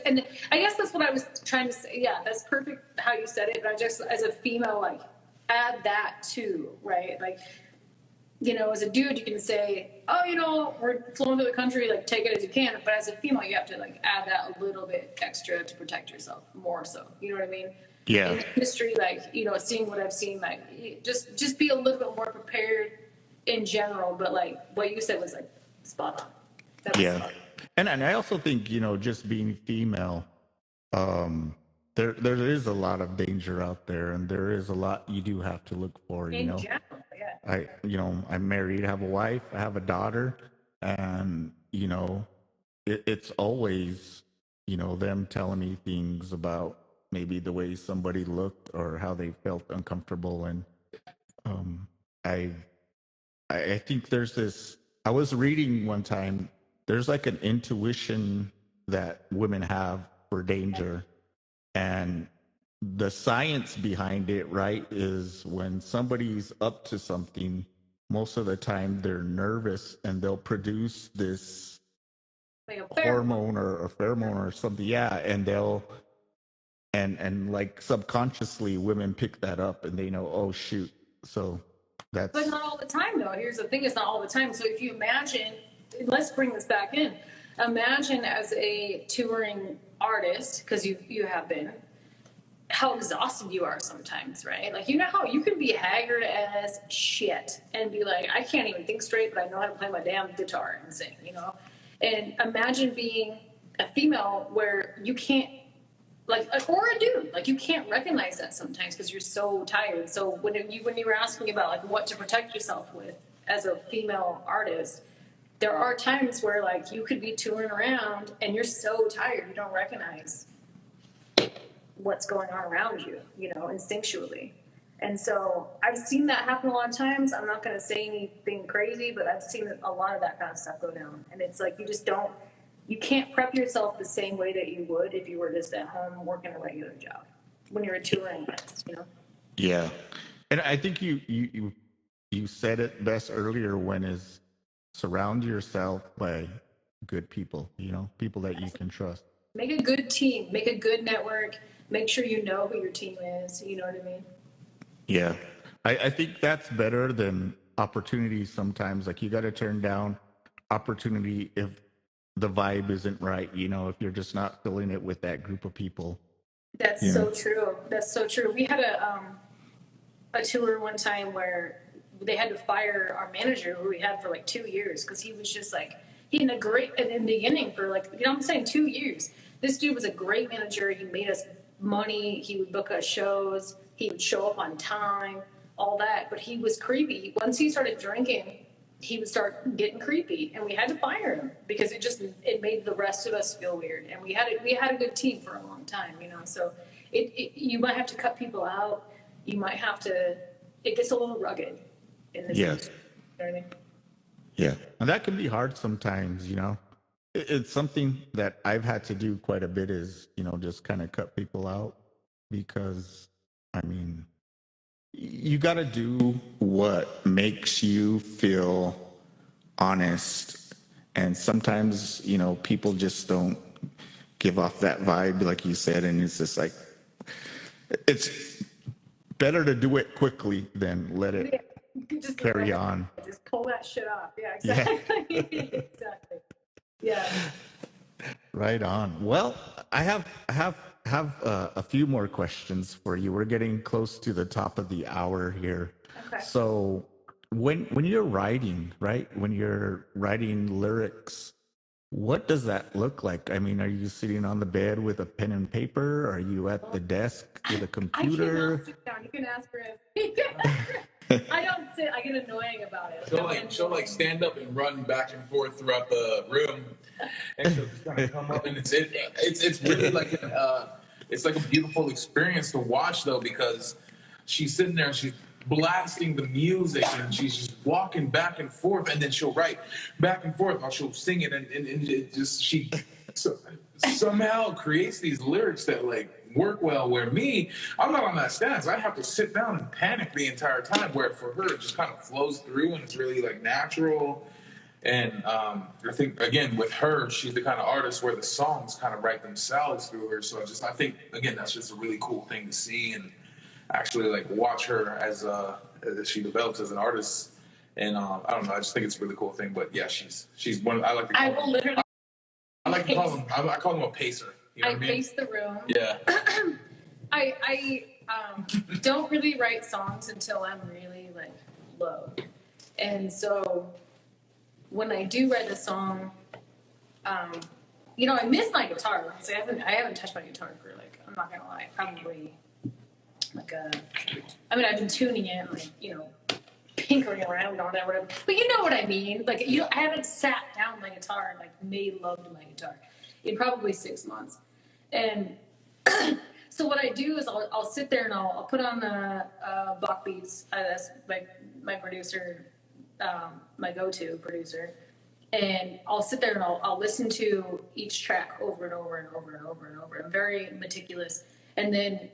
B: and I guess that's what I was trying to say. Yeah, that's perfect how you said it. But I just, as a female, like add that too, right? Like, as a dude, you can say, oh, we're flowing through the country, like take it as you can. But as a female, you have to like add that a little bit extra to protect yourself more so. You know what I mean?
A: Yeah.
B: in the industry, like, seeing what I've seen, like, just be a little bit more prepared in general. But like what you said was like spot on. That was
A: Yeah.
B: spot on.
A: And I also think, just being female, there is a lot of danger out there, and there is a lot you do have to look for,
B: In general, yeah.
A: I'm married, I have a wife, I have a daughter, and, it's always, them telling me things about maybe the way somebody looked or how they felt uncomfortable. And um, I, I think there's this, I was reading one time, there's like an intuition that women have for danger. And the science behind it, right, is when somebody's up to something, most of the time they're nervous and they'll produce this
B: Like a
A: hormone or a pheromone or something. Yeah. And they'll, and like subconsciously women pick that up and they know, oh, shoot. So that's.
B: But not all the time, though. Here's the thing: it's not all the time. So if you imagine, let's bring this back in. Imagine as a touring artist, because you have been, how exhausted you are sometimes, right? Like, how you can be haggard as shit and be like, I can't even think straight, but I know how to play my damn guitar and sing, And imagine being a female where you can't, like, or a dude, like, you can't recognize that sometimes because you're so tired. So when you were asking about like what to protect yourself with as a female artist, there are times where like you could be touring around and you're so tired you don't recognize what's going on around you, instinctually. And so I've seen that happen a lot of times. I'm not going to say anything crazy, but I've seen a lot of that kind of stuff go down. And it's like you can't prep yourself the same way that you would if you were just at home working a regular job when you're a touring artist,
A: Yeah. And I think you said it best earlier when is surround yourself by good people, people that you can trust.
B: Make a good team, make a good network, make sure you know who your team is, you know what I mean?
A: Yeah. I think that's better than opportunities sometimes. Like you got to turn down opportunity if the vibe isn't right, if you're just not filling it with that group of people.
B: That's so true. That's so true. We had a tour one time where they had to fire our manager who we had for like 2 years because he was just like, he had in the beginning for like, I'm saying 2 years. This dude was a great manager. He made us money. He would book us shows. He would show up on time, all that. But he was creepy. Once he started drinking, he would start getting creepy, and we had to fire him because it made the rest of us feel weird. And we had a good team for a long time, So you might have to cut people out. You might have to. It gets a little rugged in this.
A: Yes.
B: You know what I mean?
A: Yeah, and that can be hard sometimes. It's something that I've had to do quite a bit. Is just kind of cut people out because you got to do what makes you feel honest. And sometimes, people just don't give off that vibe, like you said. And it's just like, it's better to do it quickly than let it
B: Just
A: carry on.
B: Just pull that shit off. Yeah, exactly. Yeah. Exactly. Yeah.
A: Right on. Well, I have a few more questions for you. We're getting close to the top of the hour here.
B: Okay.
A: So when you're writing, right? When you're writing lyrics, what does that look like? Are you sitting on the bed with a pen and paper? Are you at the desk with a computer?
B: I cannot sit down. You can ask Chris. I don't sit. I get annoying about it.
C: She'll stand up and run back and forth throughout the room, and she'll just kind of come up, and it's really like it's like a beautiful experience to watch though, because she's sitting there and she's blasting the music and she's just walking back and forth, and then she'll write back and forth while she'll sing it, and it just she somehow creates these lyrics that like work well, where I'm not on that stance. I have to sit down and panic the entire time, where for her it just kind of flows through and it's really like natural. And I think again with her, she's the kind of artist where the songs kind of write themselves through her. So I think again that's just a really cool thing to see and actually like watch her as she develops as an artist. And I don't know, I just think it's a really cool thing. But yeah, she's one. I like to call him a pacer. You know what I mean?
B: Pace the room.
C: Yeah.
B: I don't really write songs until I'm really like low, and so when I do write a song, you know, I miss my guitar. So I haven't touched my guitar for like, I'm not gonna lie, probably like I mean, I've been tuning it, like, you know, tinkering around on it, whatever. But you know what I mean? Like, you know, I haven't sat down with my guitar and like made love to my guitar in probably 6 months. And so what I do is I'll sit there and I'll put on the Bach Beats. That's my producer, my go-to producer. And I'll sit there and I'll listen to each track over and over and over and over and over. I'm very meticulous. And then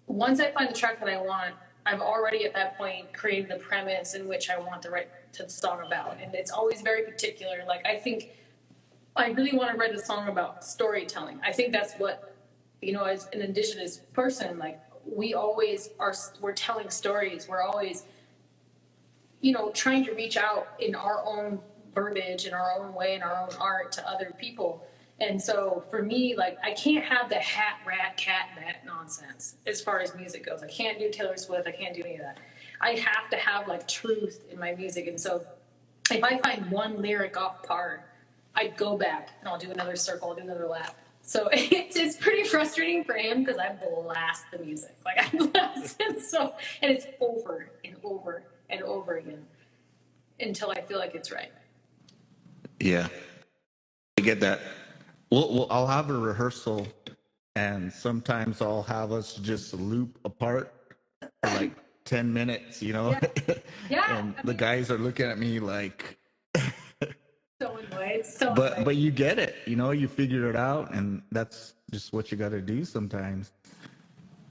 B: once I find the track that I want, I've already at that point created the premise in which I want to write the song about. And it's always very particular. Like, I think I really want to write a song about storytelling. I think that's what, you know, as an indigenous person, like, we're telling stories. We're always, you know, trying to reach out in our own verbiage, in our own way, in our own art to other people. And so for me, like, I can't have the hat, rat, cat, that nonsense as far as music goes. I can't do Taylor Swift. I can't do any of that. I have to have like truth in my music. And so if I find one lyric off par, I go back and I'll do another circle, I'll do another lap. So it's pretty frustrating for him because I blast the music. Like, I blast it so, and it's over and over and over again until I feel like it's right.
A: Yeah, I get that. Well, I'll have a rehearsal, and sometimes I'll have us just loop apart for like 10 minutes, you know?
B: Yeah.
A: And the guys are looking at me like,
B: So annoyed. So
A: but
B: annoyed.
A: you get it, you know, you figure it out, and that's just what you got to do sometimes.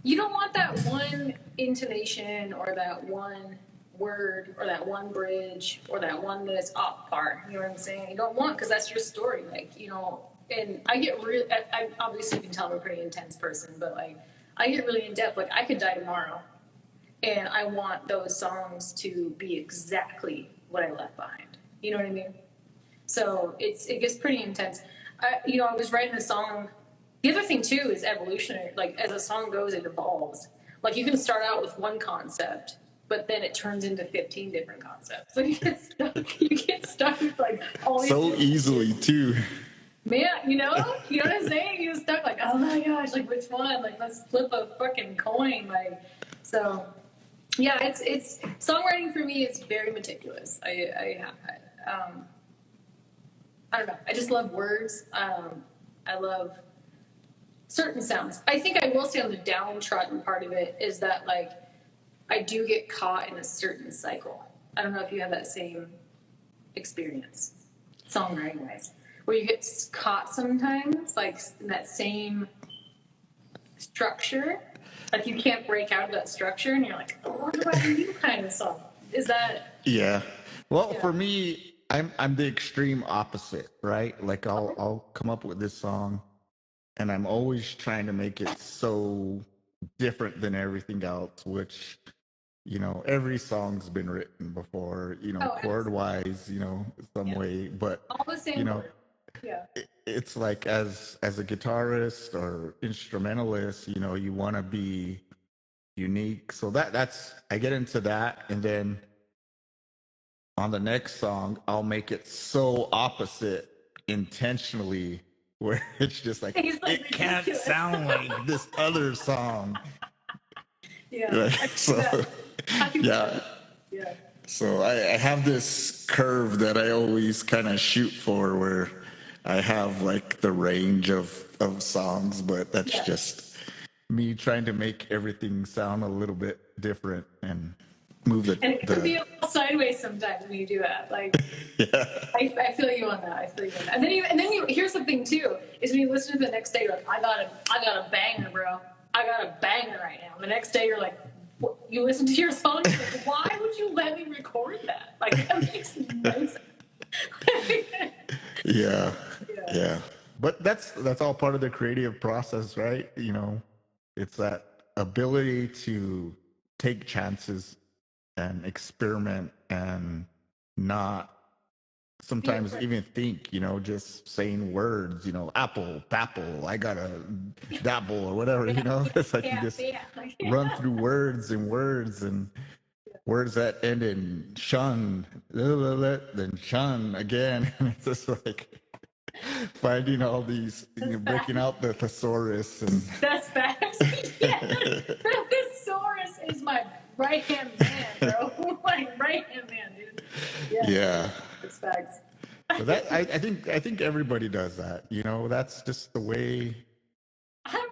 B: You don't want that one intonation or that one word or that one bridge or that one that's off par. You know what I'm saying? You don't want, because that's your story. Like, you know, and I get real. I obviously, you can tell I'm a pretty intense person, but like, I get really in depth. Like, I could die tomorrow, and I want those songs to be exactly what I left behind. You know what I mean? So it gets pretty intense. You know, I was writing a song. The other thing too is evolutionary. Like, as a song goes, it evolves. Like, you can start out with one concept, but then it turns into 15 different concepts. So you get stuck. You get stuck with like all these.
A: So easily too.
B: Man, you know what I'm saying? You get stuck like, oh my gosh, like, which one? Like, let's flip a fucking coin. Like, so yeah, it's songwriting for me is very meticulous. I don't know. I just love words. I love certain sounds. I think I will say on the downtrodden part of it is that, like, I do get caught in a certain cycle. I don't know if you have that same experience, songwriting wise, where you get caught sometimes, like, in that same structure. Like, you can't break out of that structure, and you're like, oh, what do I do kind of song? Is that?
A: Yeah. Well,
B: Yeah.
A: for me, I'm the extreme opposite, right? Like, I'll come up with this song, and I'm always trying to make it so different than everything else, which, you know, every song's been written before, you know, chord wise, you know, some way, but
B: All the same
A: you know,
B: word. Yeah.
A: it's like as a guitarist or instrumentalist, you know, you want to be unique. So that's I get into that, and then on the next song, I'll make it so opposite intentionally, where it's just like,
B: He's like,
A: it can't
B: ridiculous.
A: sound like this other song.
B: Yeah.
A: Right?
B: I can
A: So,
B: do that. I can do
A: yeah.
B: that. Yeah.
A: So I have this curve that I always kind of shoot for, where I have like the range of songs, but that's
B: Yeah.
A: just me trying to make everything sound a little bit different and move the.
B: And it can be a little sideways sometimes when you do that. Like,
A: Yeah.
B: I feel you on that. I feel you on that. And then you here's something too, is when you listen to it the next day, you're like, I got a banger, bro. I got a banger right now. And the next day you're like, what? You listen to your song, you're like, why would you let me record that? Like, that makes no sense.
A: Yeah.
B: Yeah.
A: Yeah. But that's all part of the creative process, right? You know, it's that ability to take chances and experiment and not sometimes even think, just saying words, apple, papple, I got a dabble or whatever, it's like you just run through words and words and words that end in shun, then shun again. And it's just like finding all these, breaking out the thesaurus and
B: That's facts. Yeah, the thesaurus is my right hand man, bro. My right hand man, dude.
A: yeah.
B: It's facts.
A: So that I think everybody does that. That's just the way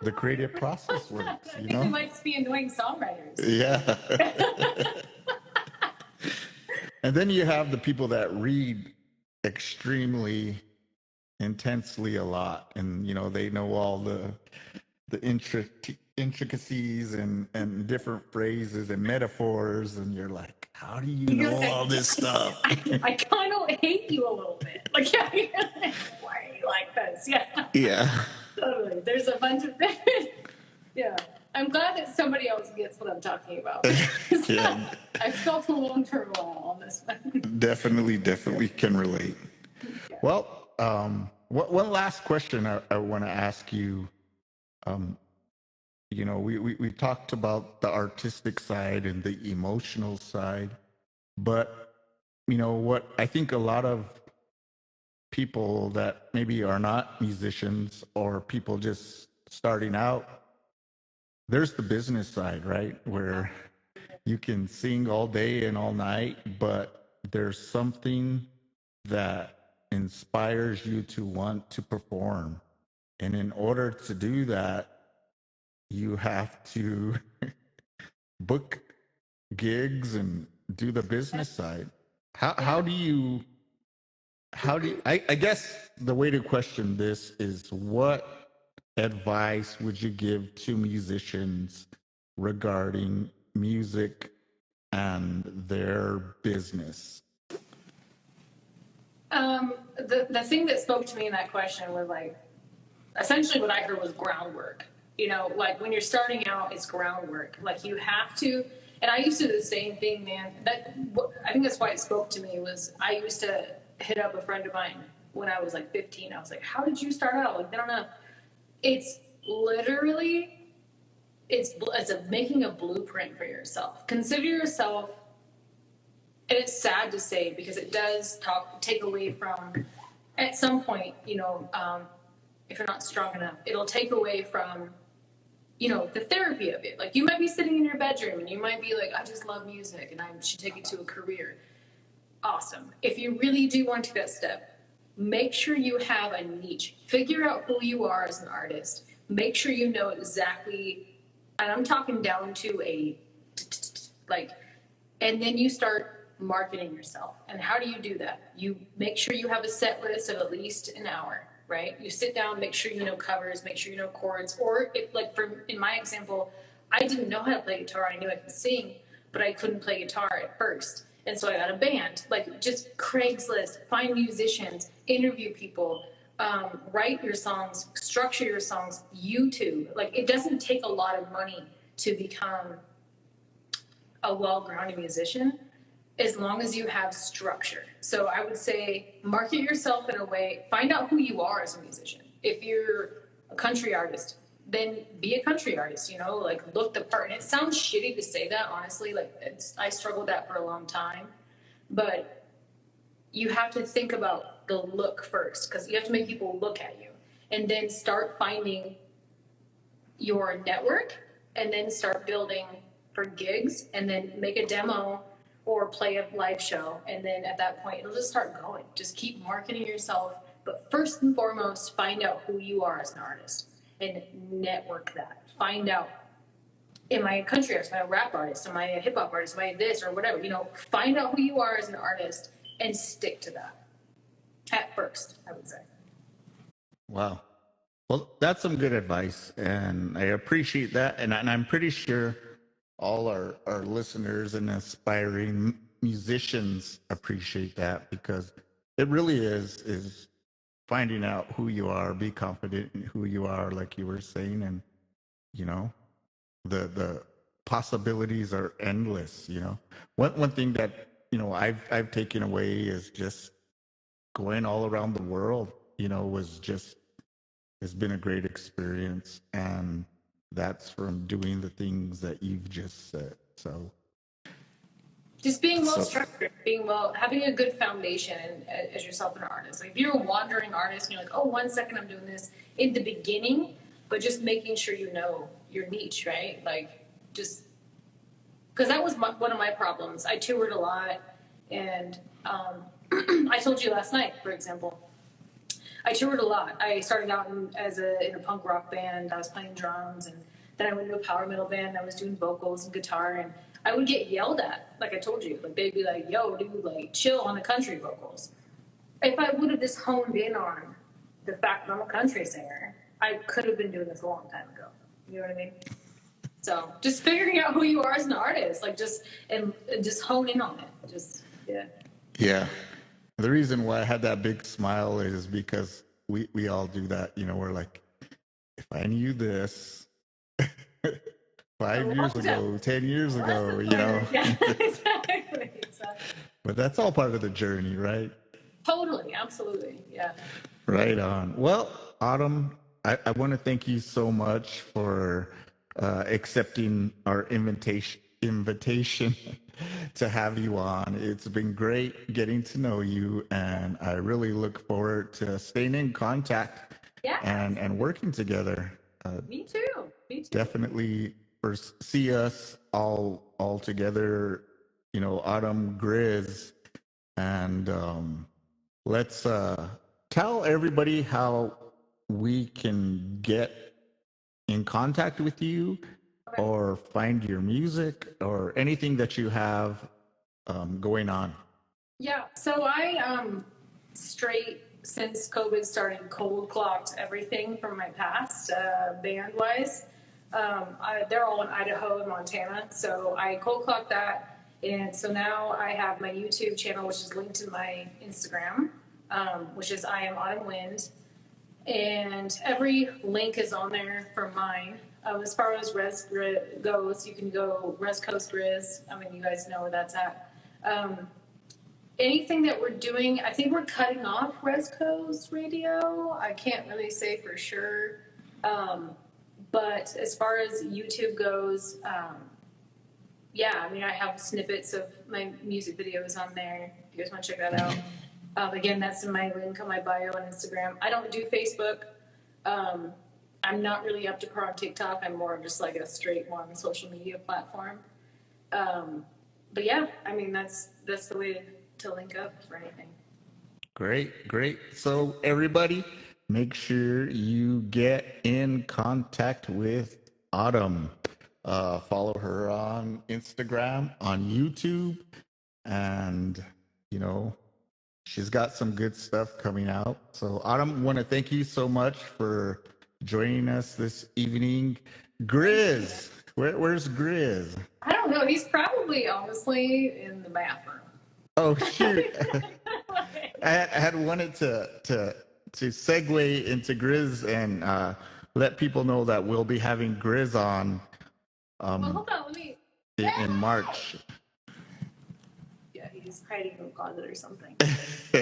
A: the creative process works.
B: I think we might just be annoying songwriters.
A: Yeah. And then you have the people that read extremely intensely a lot, and they know all the intricacies and different phrases and metaphors, and you're like, how do you know all this stuff?
B: I kind of hate you a little bit. Like, yeah, why are you like this? Yeah.
A: Yeah.
B: Totally. There's a bunch of things. Yeah. I'm glad that somebody else gets what I'm talking about.
A: Yeah.
B: I've felt alone for a while on this one.
A: Definitely can relate.
B: Yeah.
A: Well, one last question I want to ask you. We talked about the artistic side and the emotional side, but what I think a lot of people that maybe are not musicians or people just starting out, there's the business side, right? Where you can sing all day and all night, but there's something that inspires you to want to perform. And in order to do that, you have to book gigs and do the business side. How do you I guess the way to question this is, what advice would you give to musicians regarding music and their business?
B: The thing that spoke to me in that question was like, essentially what I heard was groundwork. Like when you're starting out, it's groundwork. Like you have to, and I used to do the same thing, man. I think that's why it spoke to me was I used to hit up a friend of mine when I was like 15. I was like, how did you start out? Like, they don't know. It's literally, it's making a blueprint for yourself. Consider yourself, and it's sad to say because it does take away from, at some point, if you're not strong enough, it'll take away from, the therapy of it. Like you might be sitting in your bedroom and you might be like, I just love music and I should take it to a career. Awesome. If you really do want to take that step, make sure you have a niche. Figure out who you are as an artist. Make sure you know exactly, and I'm talking down to and then you start marketing yourself. And how do you do that? You make sure you have a set list of at least an hour, right? You sit down, make sure you know covers, make sure you know chords, or in my example, I didn't know how to play guitar. I knew I could sing, but I couldn't play guitar at first. And so I got a band, like just Craigslist, find musicians, interview people, write your songs, structure your songs, YouTube. Like it doesn't take a lot of money to become a well-grounded musician as long as you have structure. So I would say market yourself in a way, find out who you are as a musician. If you're a country artist, then be a country artist, like look the part. And it sounds shitty to say that, honestly, like I struggled with that for a long time, but you have to think about the look first because you have to make people look at you and then start finding your network and then start building for gigs and then make a demo or play a live show. And then at that point, it'll just start going. Just keep marketing yourself. But first and foremost, find out who you are as an artist and network that. Find out, am I a country artist? Am I a rap artist? Am I a hip hop artist? Am I this or whatever? Find out who you are as an artist and stick to that at first, I would say.
A: Wow. Well, that's some good advice, and I appreciate that. And I'm pretty sure all our listeners and aspiring musicians appreciate that because it really is finding out who you are, be confident in who you are, like you were saying, and the possibilities are endless. One thing that I've taken away is just going all around the world, has been a great experience. And that's from doing the things that you've just said. So
B: Just being well structured, having a good foundation as yourself an artist. Like if you're a wandering artist and you're like, oh, 1 second I'm doing this in the beginning, but just making sure you know your niche, right? Like just because that was one of my problems. I toured a lot, and I told you last night, for example, I toured a lot. I started out in a punk rock band. I was playing drums, and then I went to a power metal band. I was doing vocals and guitar, and I would get yelled at, like I told you. Like they'd be like, "Yo, dude, like chill on the country vocals." If I would have just honed in on the fact that I'm a country singer, I could have been doing this a long time ago. You know what I mean? So just figuring out who you are as an artist, like just hone in on it. Just yeah.
A: Yeah. The reason why I had that big smile is because we all do that. We're like, if I knew this 5 years ago, 10 years ago,
B: Yeah, exactly.
A: But that's all part of the journey, right?
B: Totally, absolutely, yeah.
A: Right on. Well, Autumn, I want to thank you so much for accepting our invitation to have you on. It's been great getting to know you, and I really look forward to staying in contact and working together.
B: Me too.
A: Definitely see us all together, Autumn, Grizz, and let's tell everybody how we can get in contact with you or find your music or anything that you have going on.
B: Yeah, so I straight since COVID started cold clocked everything from my past band wise. They're all in Idaho and Montana, so I cold clocked that, and so now I have my YouTube channel, which is linked to my Instagram, which is I am Autumn Wind, and every link is on there for mine. As far as Res goes, you can go Res Coast Grizz. I mean, you guys know where that's at. Anything that we're doing, I think we're cutting off Res Coast Radio. I can't really say for sure. But as far as YouTube goes, yeah, I mean, I have snippets of my music videos on there. If you guys want to check that out. Again, that's in my link on my bio on Instagram. I don't do Facebook. I'm not really up to par on TikTok. I'm more of just like a straight one social media platform. But yeah, I mean, that's the way to link up for anything.
A: Great. So everybody, make sure you get in contact with Autumn. Follow her on Instagram, on YouTube, and she's got some good stuff coming out. So Autumn, want to thank you so much for joining us this evening. Grizz, where's Grizz?
B: I don't know. He's probably honestly in the bathroom.
A: Oh shoot! I had wanted to segue into Grizz and let people know that we'll be having Grizz on
B: Well, hold on, let me.
A: in March.
B: Yeah, he's hiding in a closet or something.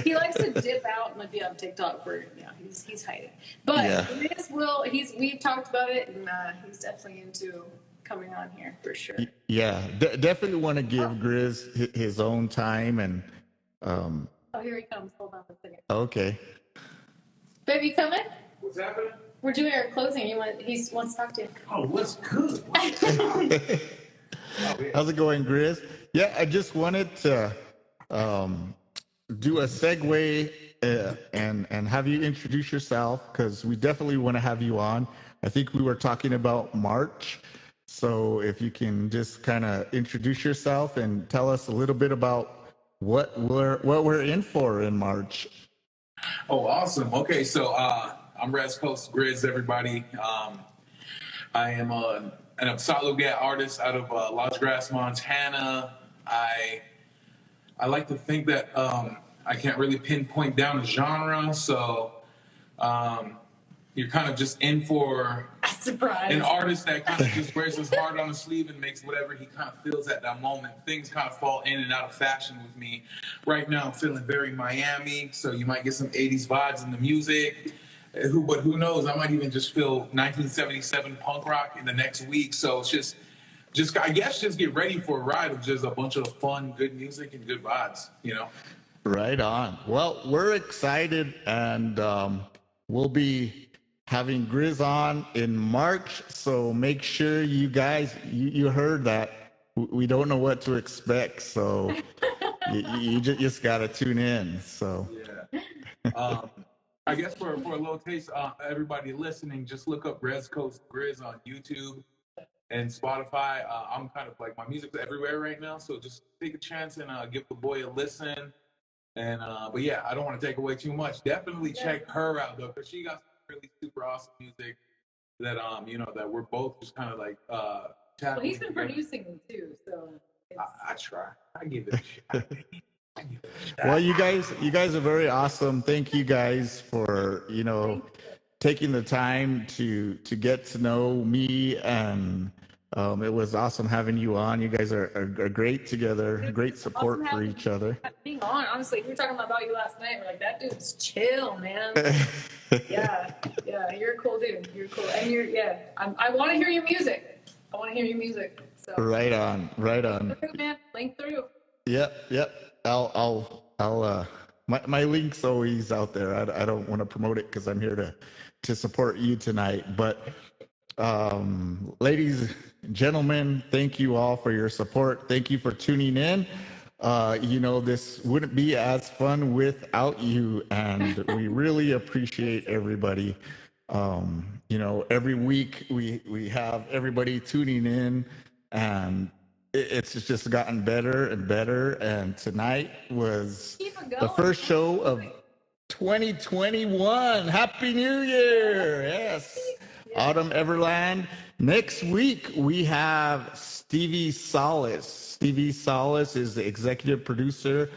B: He likes to dip out and like be on TikTok for he's hiding. But Grizz we've talked about it, and he's definitely into coming on here for sure.
A: Yeah, definitely want to give Grizz his own time and.
B: Oh, here he comes. Hold on a second.
A: Okay.
B: Baby, coming?
C: What's happening?
B: We're doing our closing. He wants to talk to you.
C: Oh, what's good?
A: How's it going, Grizz? Yeah, I just wanted to do a segue and have you introduce yourself, because we definitely want to have you on. I think we were talking about March. So if you can just kind of introduce yourself and tell us a little bit about what we're in for in March.
C: Oh, awesome. Okay, so I'm Res Coast Grizz, everybody. I am an Upsalogat artist out of Lodge Grass, Montana. I like to think that I can't really pinpoint down a genre, so you're kind of just in for
B: Surprise.
C: an artist that kind of just wears his heart on his sleeve and makes whatever he kind of feels at that moment. Things kind of fall in and out of fashion with me. Right now, I'm feeling very Miami, so you might get some 80s vibes in the music. But who knows? I might even just feel 1977 punk rock in the next week. So it's just I guess just get ready for a ride of just a bunch of fun, good music and good vibes, you know?
A: Right on. Well, we're excited, and we'll be having Grizz on in March. So make sure you guys, you heard that. We don't know what to expect. So you just got to tune in. So.
C: Yeah. I guess for a little taste, everybody listening, just look up Res Coast Grizz on YouTube and Spotify. I'm kind of like, my music's everywhere right now, so just take a chance and give the boy a listen. And but yeah, I don't want to take away too much. Definitely check her out though, because she got some really super awesome music that you know, that we're both just kind of like tapping.
B: Well, he's been producing them too, so
C: I try. I give it a shot.
A: Well, you guys are very awesome. Thank you guys for, you know, taking the time to get to know me, and it was awesome having you on. You guys are great together, great support
B: awesome
A: for
B: having
A: each other.
B: being on. Honestly, we were talking about you last night. We're like, that dude's chill, man. yeah, you're a cool dude. You're cool, and I want to hear your music. I want to hear your music. So
A: Right on.
B: Man, link through.
A: Yep. I'll my link's always out there. I don't want to promote it because I'm here to support you tonight. But ladies and gentlemen, thank you all for your support. Thank you for tuning in. You know, this wouldn't be as fun without you, and we really appreciate everybody. You know, every week we have everybody tuning in, and it's just gotten better and better. And tonight was the first show of 2021. Happy New Year. Yes. Autumn Everland. Next week we have Stevie Salas. Stevie Salas is the executive producer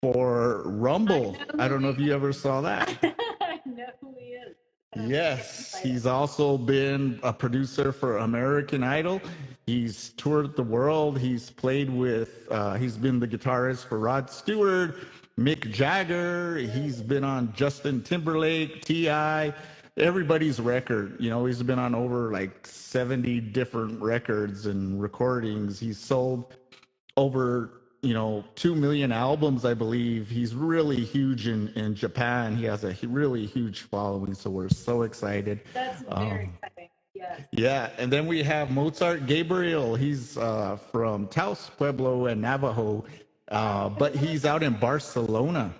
A: for Rumble. I don't know if you ever saw that.
B: I know who he is.
A: Yes, he's also been a producer for American Idol. He's toured the world. He's played with, he's been the guitarist for Rod Stewart, Mick Jagger. He's been on Justin Timberlake, T.I., everybody's record. You know, he's been on over like 70 different records and recordings. He's sold over, you know, 2 million albums, I believe. He's really huge in Japan. He has a really huge following, so we're so excited.
B: That's very exciting. Yes.
A: Yeah, and then we have Mozart Gabriel. He's from Taos, Pueblo, and Navajo, but he's out in Barcelona,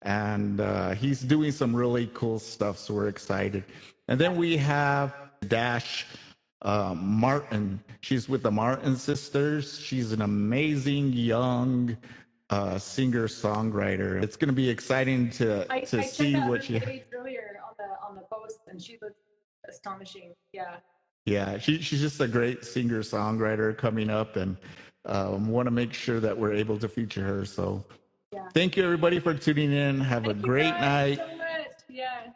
A: and he's doing some really cool stuff, so we're excited. And then we have Dash Martin. She's with the Martin sisters. She's an amazing young singer-songwriter. It's going to be exciting to see what she.
B: Earlier on the post, and she looks astonishing.
A: Yeah, she's just a great singer-songwriter coming up, and want to make sure that we're able to feature her. So, thank you everybody for tuning in. Have a great night.
B: So much. Yeah.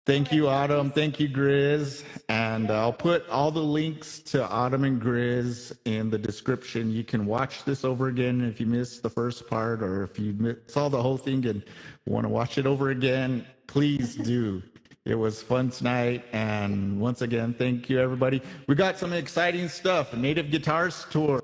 A: Thank you, Autumn. Thank you, Grizz. And I'll put all the links to Autumn and Grizz in the description. You can watch this over again if you missed the first part, or if you saw the whole thing and want to watch it over again, please do. It was fun tonight. And once again, thank you, everybody. We got some exciting stuff. Native Guitars Tour.